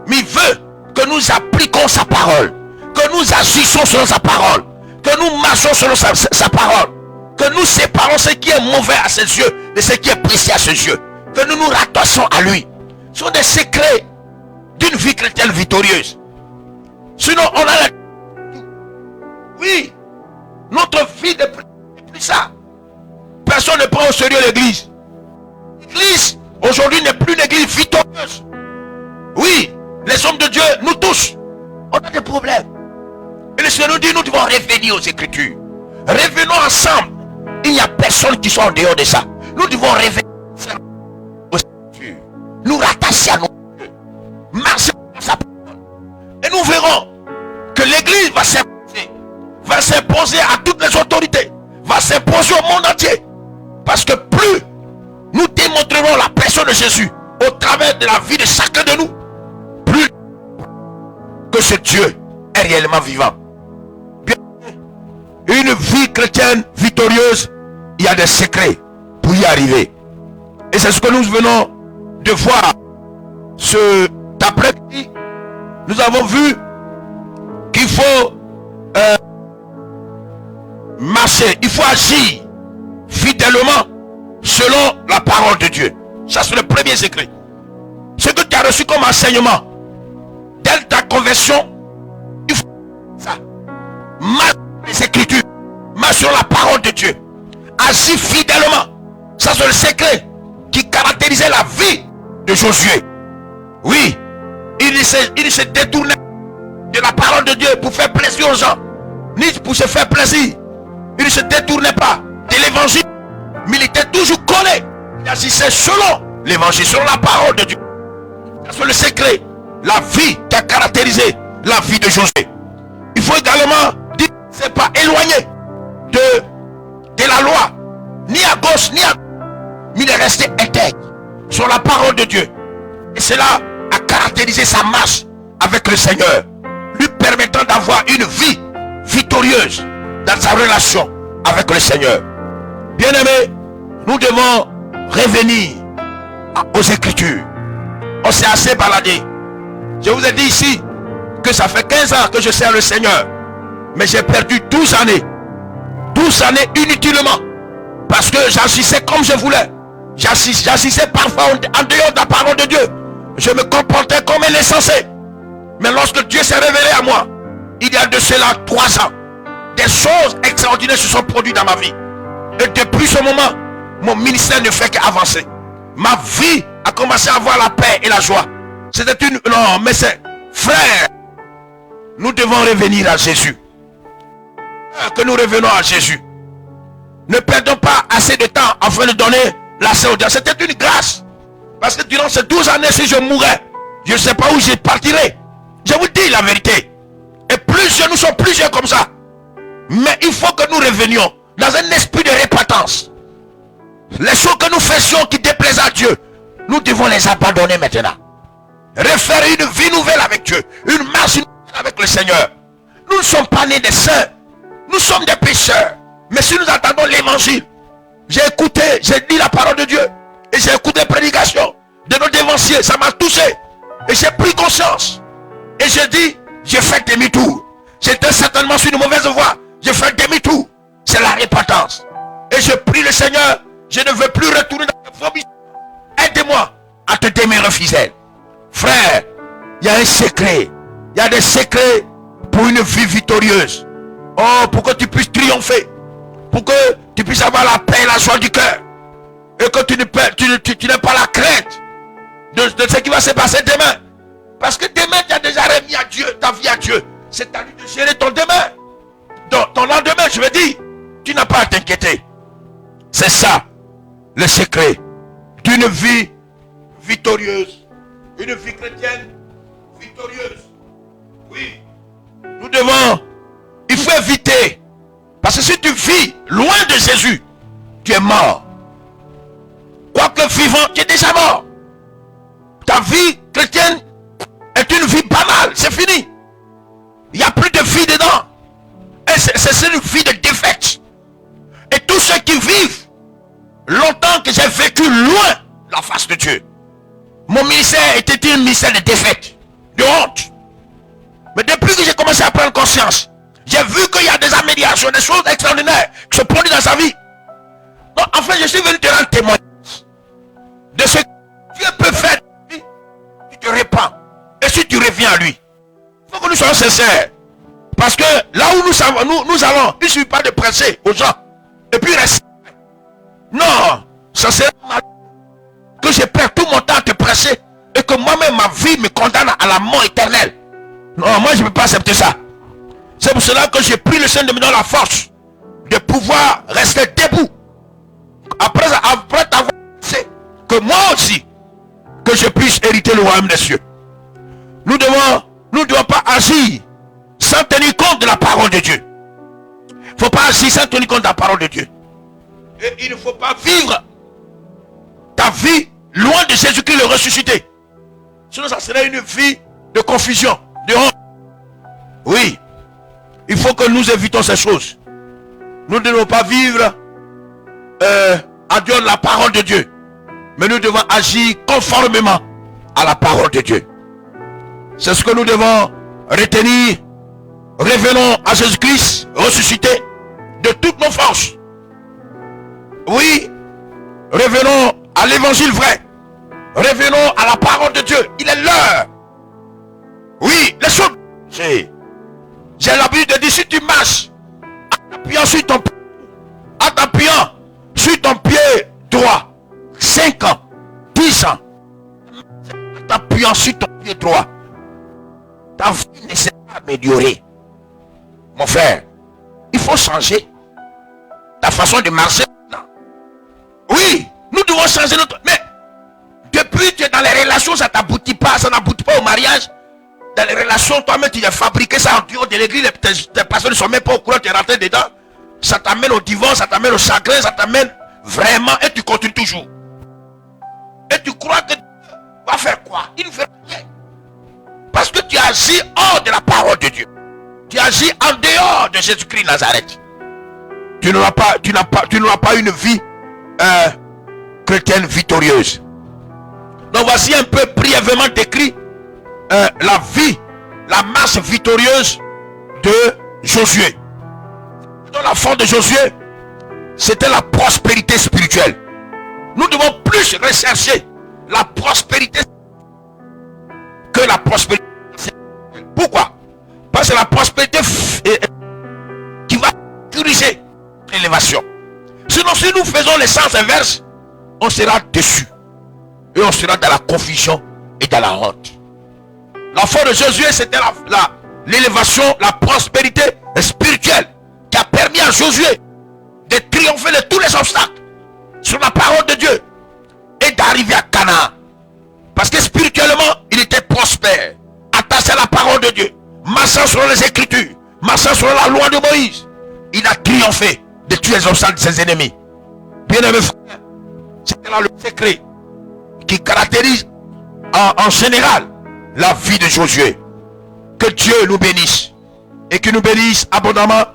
Mais il veut que nous appliquons sa parole. Que nous agissions selon sa parole. Que nous marchions selon sa parole. Que nous séparons ce qui est mauvais à ses yeux de ce qui est précieux à ses yeux. Que nous nous rattachons à lui. Ce sont des secrets d'une vie chrétienne victorieuse. Sinon, on a la... Oui, notre vie n'est plus ça. Personne ne prend au sérieux l'église. L'église, aujourd'hui, n'est plus une église victorieuse. Oui, les hommes de Dieu, nous tous, on a des problèmes. Et le Seigneur nous dit, nous devons revenir aux Écritures. Revenons ensemble. Il n'y a personne qui soit en dehors de ça. Nous devons revenir aux Écritures. Nous rattacher à nos Dieu. Marcher dans sa parole. Et nous verrons que l'église va s'imposer à toutes les autorités, va s'imposer au monde entier. Parce que plus nous démontrerons la personne de Jésus au travers de la vie de chacun de nous, plus que ce Dieu est réellement vivant. Bien, une vie chrétienne victorieuse, il y a des secrets pour y arriver. Et c'est ce que nous venons de voir cet après-midi. Nous avons vu qu'il faut marcher, il faut agir fidèlement selon la parole de Dieu. Ça, c'est le premier secret. Ce que tu as reçu comme enseignement dès ta conversion, il faut ça. Marche les Écritures, marche sur la parole de Dieu, agis fidèlement. Ça, c'est le secret qui caractérisait la vie de Josué. Oui, il ne se détournait de la parole de Dieu pour faire plaisir aux gens, ni pour se faire plaisir. Il ne se détournait pas de l'évangile, mais il était toujours collé. Il agissait selon l'évangile, selon la parole de Dieu. C'est le secret, la vie qui a caractérisé la vie de Josué. Il faut également dire qu'il ne s'est pas éloigné de la loi, ni à gauche, ni à droite, mais il est resté intègre sur la parole de Dieu. Et cela a caractérisé sa marche avec le Seigneur, lui permettant d'avoir une vie victorieuse dans sa relation avec le Seigneur. Bien-aimés, nous devons revenir aux Écritures. On s'est assez baladé. Je vous ai dit ici que ça fait 15 ans que je sers le Seigneur, mais j'ai perdu 12 années. 12 années inutilement, parce que j'agissais comme je voulais. J'agissais parfois en dehors de la parole de Dieu. Je me comportais comme un insensé. Mais lorsque Dieu s'est révélé à moi, il y a de cela 3 ans, des choses extraordinaires se sont produites dans ma vie. Et depuis ce moment, mon ministère ne fait qu'avancer. Ma vie a commencé à avoir la paix et la joie. C'était une... Non, mais c'est... Frère, nous devons revenir à Jésus. Que nous revenons à Jésus. Ne perdons pas assez de temps afin de donner la Saint-Dieu. C'était une grâce. Parce que durant ces 12 années, si je mourais, je ne sais pas où je partirais. Je vous dis la vérité. Et plusieurs, nous sommes plusieurs comme ça. Mais il faut que nous revenions dans un esprit de repentance. Les choses que nous faisions qui déplaisent à Dieu, nous devons les abandonner maintenant. Refaire une vie nouvelle avec Dieu. Une marche nouvelle avec le Seigneur. Nous ne sommes pas nés des saints. Nous sommes des pécheurs. Mais si nous attendons l'évangile, j'ai écouté, j'ai dit la parole de Dieu. Et j'ai écouté la prédication de nos dévanciers. Ça m'a touché. Et j'ai pris conscience. Et j'ai dit, j'ai fait demi-tour. J'étais certainement sur une mauvaise voie. J'ai fait demi-tour. C'est la repentance. Et je prie le Seigneur, je ne veux plus retourner dans la folie. Aide-moi à te demeurer fidèle. Frère, il y a un secret. Il y a des secrets pour une vie victorieuse. Oh, pour que tu puisses triompher. Pour que tu puisses avoir la paix et la joie du cœur. Et que tu n'aies pas la crainte de ce qui va se passer demain. Parce que demain, tu as déjà remis à Dieu, ta vie à Dieu. C'est à lui de gérer ton demain. Ton lendemain, je veux dire, tu n'as pas à t'inquiéter. C'est ça, le secret d'une vie victorieuse. Une vie chrétienne victorieuse. Oui. Nous devons, il faut éviter. Parce que si tu vis loin de Jésus, tu es mort. Quoique vivant, tu es déjà mort. Ta vie chrétienne est une vie banale. C'est fini. Il n'y a plus de vie dedans. c'est une vie de défaite. Et tous ceux qui vivent longtemps que j'ai vécu loin de la face de Dieu, mon ministère était un ministère de défaite, de honte. Mais depuis que j'ai commencé à prendre conscience, j'ai vu qu'il y a des améliorations, des choses extraordinaires qui se produisent dans sa vie. Donc, en fait, je suis venu te rendre témoin de ce que Dieu peut faire. Tu te répands. Et si tu reviens à lui, il faut que nous soyons sincères. Parce que là où nous allons, il ne suffit pas de presser aux gens. Et puis rester. Non, ça serait mal que je perds tout mon temps à te presser et que moi-même ma vie me condamne à la mort éternelle. Non, moi je ne peux pas accepter ça. C'est pour cela que j'ai pris le Seigneur de me donner la force de pouvoir rester debout. Après t'avoir pensé que moi aussi, que je puisse hériter le royaume des cieux. Nous ne devons pas agir sans tenir compte de la parole de Dieu. Il ne faut pas agir sans tenir compte de la parole de Dieu. Et il ne faut pas vivre ta vie loin de Jésus-Christ le ressuscité. Sinon ça serait une vie de confusion, de honte. Oui, il faut que nous évitons ces choses. Nous ne devons pas vivre en dehors de la parole de Dieu. Mais nous devons agir conformément à la parole de Dieu. C'est ce que nous devons retenir. Revenons à Jésus-Christ ressuscité de toutes nos forces. Oui, revenons à l'évangile vrai. Revenons à la parole de Dieu. Il est l'heure. Oui, les choses. J'ai l'habitude de dire, si tu marches en t'appuyant sur ton pied droit, 5 ans, 10 ans, en t'appuyant sur ton pied droit, ta vie ne s'est pas améliorée. Mon frère, il faut changer ta façon de marcher. Oui, nous devons changer notre... Mais depuis que tu es dans les relations, ça n'aboutit pas au mariage. Dans les relations, toi-même tu as fabriqué ça en dehors de l'église, tes personnes ne sont même pas au courant, tu es rentré dedans. Ça t'amène au divorce, ça t'amène au chagrin, ça t'amène vraiment, et tu continues toujours. Et tu crois que tu vas faire quoi? Il ne fait rien. Parce que tu agis hors de la parole de Dieu. Tu agis en dehors de Jésus-Christ Nazareth. Tu n'auras pas une vie chrétienne victorieuse. Donc voici un peu brièvement décrit la vie, la marche victorieuse de Josué. Dans la force de Josué, c'était la prospérité spirituelle. Nous devons plus rechercher la prospérité que la prospérité. Pourquoi? Parce que la prospérité qui va sécuriser l'élévation. Sinon, si nous faisons le sens inverse, on sera déçu. Et on sera dans la confusion et dans la honte. La foi de Jésus, c'était l'élévation, la prospérité spirituelle qui a permis à Josué de triompher de tous les obstacles sur la parole de Dieu et d'arriver à Canaan. Parce que spirituellement, il était prospère, attaché à la parole de Dieu, marchant sur les Écritures, marchant sur la loi de Moïse. Il a triomphé de tous les obstacles de ses ennemis. Bien-aimés frères, c'était là le secret qui caractérise en général la vie de Josué. Que Dieu nous bénisse et qu'il nous bénisse abondamment.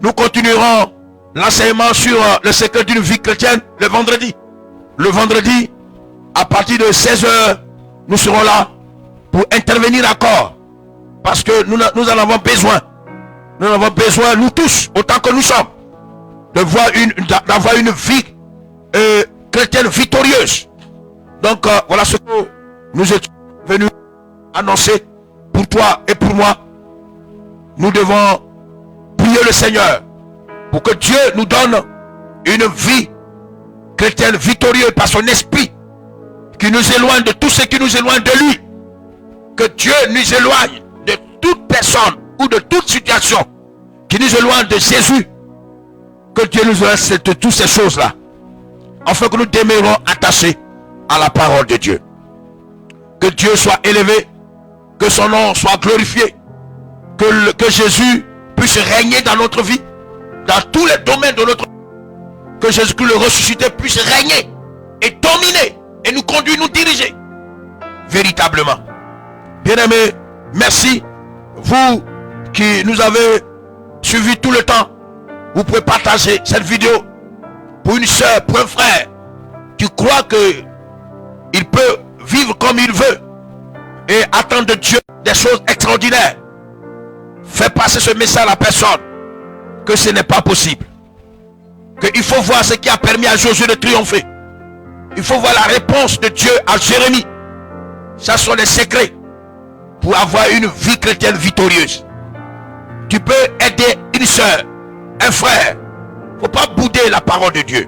Nous continuerons l'enseignement sur le secret d'une vie chrétienne le vendredi. Le vendredi, à partir de 16h, nous serons là pour intervenir encore. Parce que nous en avons besoin. Nous en avons besoin, nous tous, autant que nous sommes, d'avoir une vie chrétienne victorieuse. Donc voilà ce que nous étions venus annoncer pour toi et pour moi. Nous devons prier le Seigneur pour que Dieu nous donne une vie chrétienne victorieuse par son esprit, qui nous éloigne de tout ce qui nous éloigne de lui. Que Dieu nous éloigne de toute personne ou de toute situation qui nous éloigne de Jésus. Que Dieu nous laisse de toutes ces choses-là, afin que nous demeurons attachés à la parole de Dieu. Que Dieu soit élevé, que son nom soit glorifié, que Jésus puisse régner dans notre vie, dans tous les domaines de notre vie. Que Jésus-Christ le ressuscité puisse régner et dominer et nous conduire, nous diriger véritablement. Bien-aimés, merci vous qui nous avez suivi tout le temps, vous pouvez partager cette vidéo pour une soeur, pour un frère. Tu crois que il peut vivre comme il veut et attendre de Dieu des choses extraordinaires. Fais passer ce message à la personne que ce n'est pas possible. Qu'il faut voir ce qui a permis à Josué de triompher. Il faut voir la réponse de Dieu à Jérémie. Ça sont les secrets pour avoir une vie chrétienne victorieuse. Tu peux aider une soeur, un frère. Il ne faut pas bouder la parole de Dieu.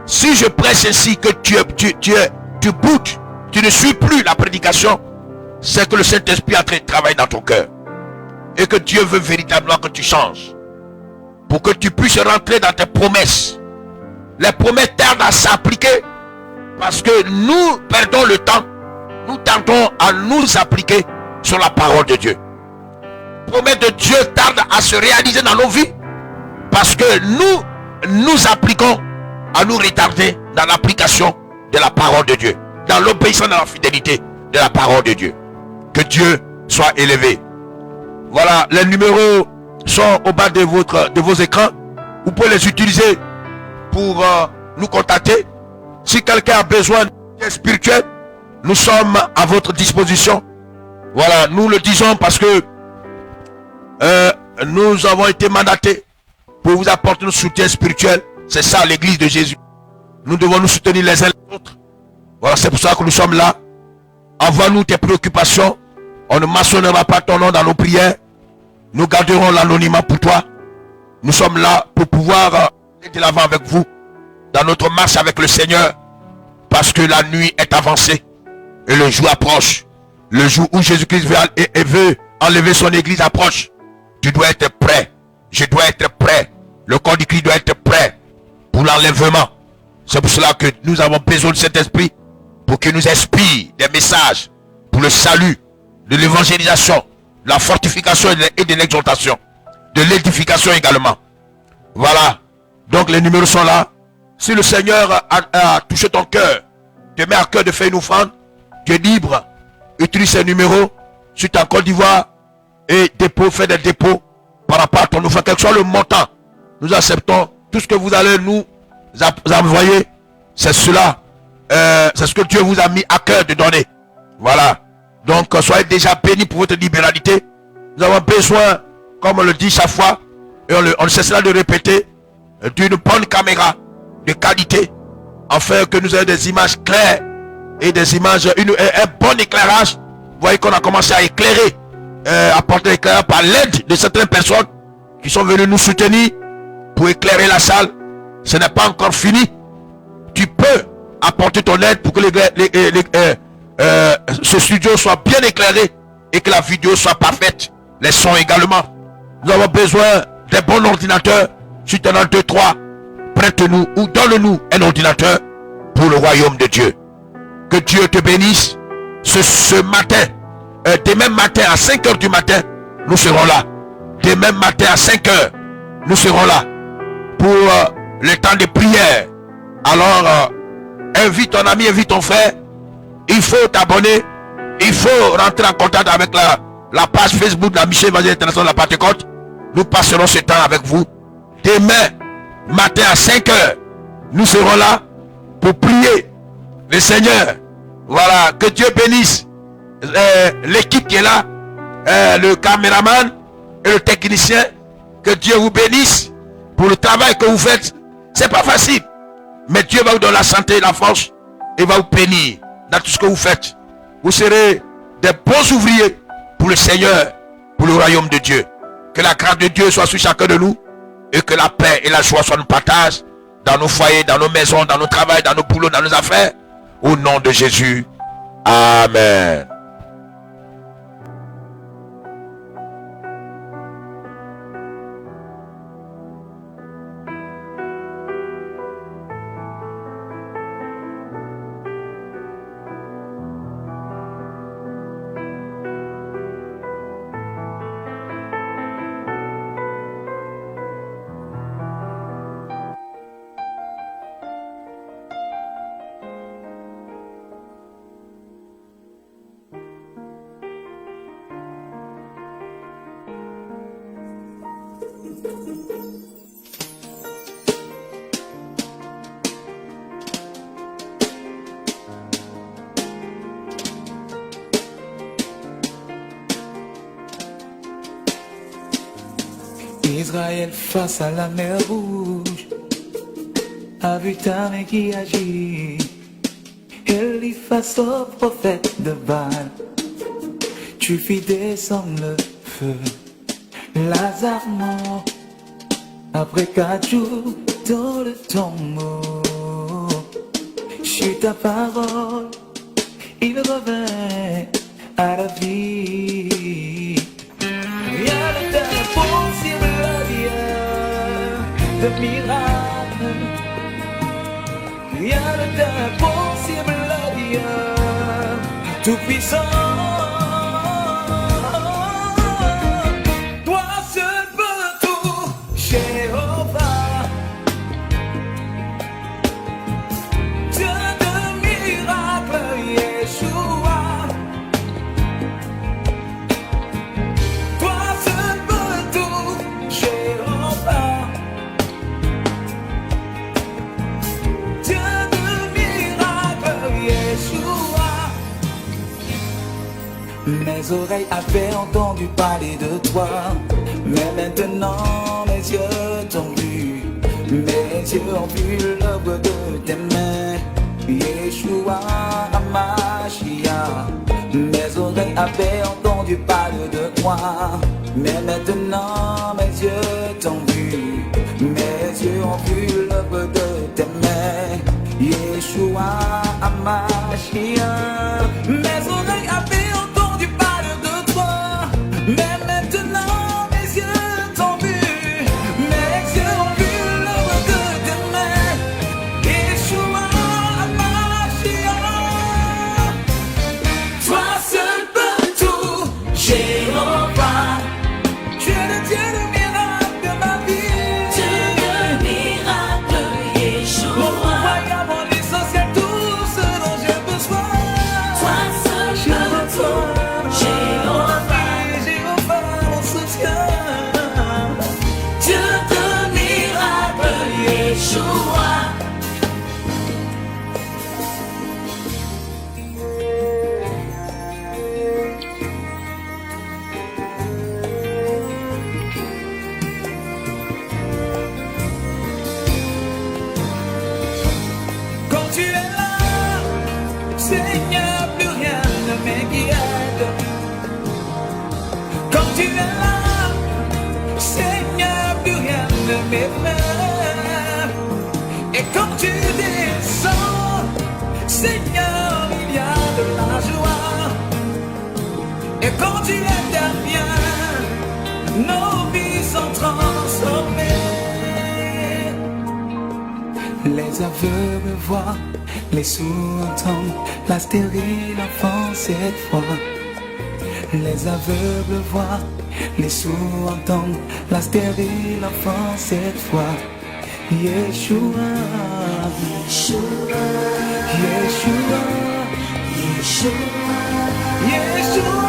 Si je prêche ainsi que tu boudes, tu ne suis plus la prédication, c'est que le Saint-Esprit est en train de travailler dans ton cœur. Et que Dieu veut véritablement que tu changes. Pour que tu puisses rentrer dans tes promesses. Les promesses tardent à s'appliquer. Parce que nous perdons le temps. Nous tardons à nous appliquer sur la parole de Dieu. Les promesses de Dieu tardent à se réaliser dans nos vies. Parce que nous appliquons à nous retarder dans l'application de la parole de Dieu. Dans l'obéissance, dans la fidélité de la parole de Dieu. Que Dieu soit élevé. Voilà, les numéros sont au bas de vos écrans. Vous pouvez les utiliser pour nous contacter. Si quelqu'un a besoin d'aide spirituelle, nous sommes à votre disposition. Voilà, nous le disons parce que nous avons été mandatés pour vous apporter un soutien spirituel. C'est ça l'église de Jésus. Nous devons nous soutenir les uns les autres. Voilà, c'est pour ça que nous sommes là. Envoie-nous tes préoccupations. On ne mentionnera pas ton nom dans nos prières. Nous garderons l'anonymat pour toi. Nous sommes là pour pouvoir aller de l'avant avec vous dans notre marche avec le Seigneur. Parce que la nuit est avancée et le jour approche. Le jour où Jésus-Christ veut enlever son église approche. Tu dois être prêt. Je dois être prêt. Le corps du Christ doit être prêt pour l'enlèvement. C'est pour cela que nous avons besoin de cet esprit pour qu'il nous inspire des messages pour le salut, de l'évangélisation, de la fortification et de l'exhortation, de l'édification également. Voilà. Donc les numéros sont là. Si le Seigneur a touché ton cœur, te met à cœur de faire une offrande, tu es libre. Utilise ces numéros. Si tu es en Côte d'Ivoire et fais des dépôts par rapport à ton offrande, quel que soit le montant, nous acceptons tout ce que vous allez nous envoyer. C'est cela. C'est ce que Dieu vous a mis à cœur de donner. Voilà. Donc soyez déjà bénis pour votre libéralité. Nous avons besoin, comme on le dit chaque fois, et on ne cessera de répéter, d'une bonne caméra de qualité, afin que nous ayons des images claires et des images, un bon éclairage. Vous voyez qu'on a commencé à éclairer, apporter l'éclairage par l'aide de certaines personnes qui sont venues nous soutenir pour éclairer la salle. Ce n'est pas encore fini. Tu peux apporter ton aide pour que ce studio soit bien éclairé et que la vidéo soit parfaite. Les sons également. Nous avons besoin d'un bon ordinateur. Si tu en as 2, 3, prête-nous ou donne-nous un ordinateur pour le royaume de Dieu. Que Dieu te bénisse. Ce matin, demain matin à 5 heures du matin, nous serons là. Demain matin à 5 heures, nous serons là pour le temps de prière. Alors, invite ton ami, invite ton frère. Il faut t'abonner. Il faut rentrer en contact avec la page Facebook de la Mission Évangélique Internationale de la Pentecôte. Nous passerons ce temps avec vous. Demain matin à 5 heures, nous serons là pour prier le Seigneur. Voilà, que Dieu bénisse l'équipe qui est là, le caméraman et le technicien. Que Dieu vous bénisse pour le travail que vous faites. C'est pas facile, mais Dieu va vous donner la santé, la force et va vous bénir dans tout ce que vous faites. Vous serez des bons ouvriers pour le Seigneur, pour le royaume de Dieu. Que la grâce de Dieu soit sur chacun de nous et que la paix et la joie soient nous partagent dans nos foyers, dans nos maisons, dans nos travails, dans nos boulots, dans nos affaires. Au nom de Jésus. Amen. Israël face à la mer Rouge a vu ta main qui agit. Elle y face au prophète de Baal, tu fis descendre le feu. Lazare mort après 4 jours dans le tombeau. Sur ta parole, il revint à la vie. Rien n'est impossible, Dieu de miracles. Rien n'est impossible, Dieu tout puissant. Toi seul peux tout, Jéhovah. Dieu de miracles, Yeshua. Toi seul peux tout, Jéhovah. Dieu de miracles, Yeshua. Mes oreilles avaient entendu parler de toi, mais maintenant mes yeux t'ont vu. Mes yeux ont vu l'œuvre de tes mains, Yeshua HaMashiach. Mes oreilles avaient entendu parler de toi, mais maintenant mes yeux t'ont vu. Mes yeux ont vu l'œuvre de tes mains, Yeshua HaMashiach. Mes oreilles avaient entendu parler de toi, mais maintenant mes yeux t'ont vu. Mes yeux ont vu l'œuvre de tes mains, Yeshua HaMashiach. Toi seul peux tout, Jéhovah. Tu es le Dieu de miracle de ma vie. Dieu de miracle, Mon Yeshua. royaume, mon essentiel, tout ce dont j'ai besoin. Toi seul peux tout, Jéhovah. Jéhovah, mon soutien. Dieu de miracle, Yeshua. Quand tu es là, Seigneur, plus rien ne m'inquiète. Quand tu es là, Seigneur, plus rien ne m'effraie. Et quand tu descends, Seigneur, il y a de la joie. Et quand tu interviens, nos vies sont transformées. Les aveugles voient, les sourds entendent, la stérile enfant cette fois. Les aveugles voient, les sourds entendent, la stérile enfant cette fois. Yeshua, Yeshua, Yeshua, Yeshua, Yeshua,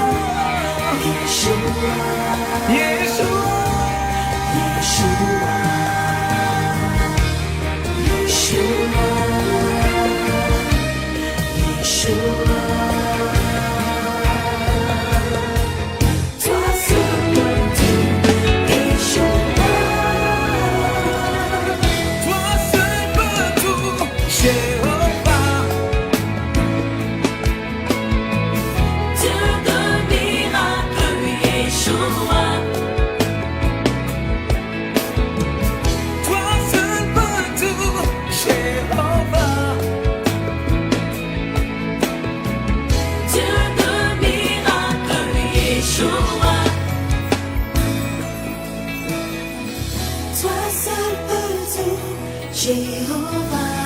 Yeshua, Yeshua. Yeshua, Yeshua, Yeshua. Toi seul peux tout, Yeshua. Toi seul peux tout, Jéhovah. Dieu de miracle, Yeshua. Toi seul peux tout, Jéhovah. Dieu de miracle, Yeshua. Toi seul peux tout, Jéhovah.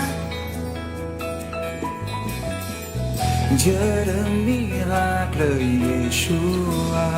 Dieu de miracle, Yeshua.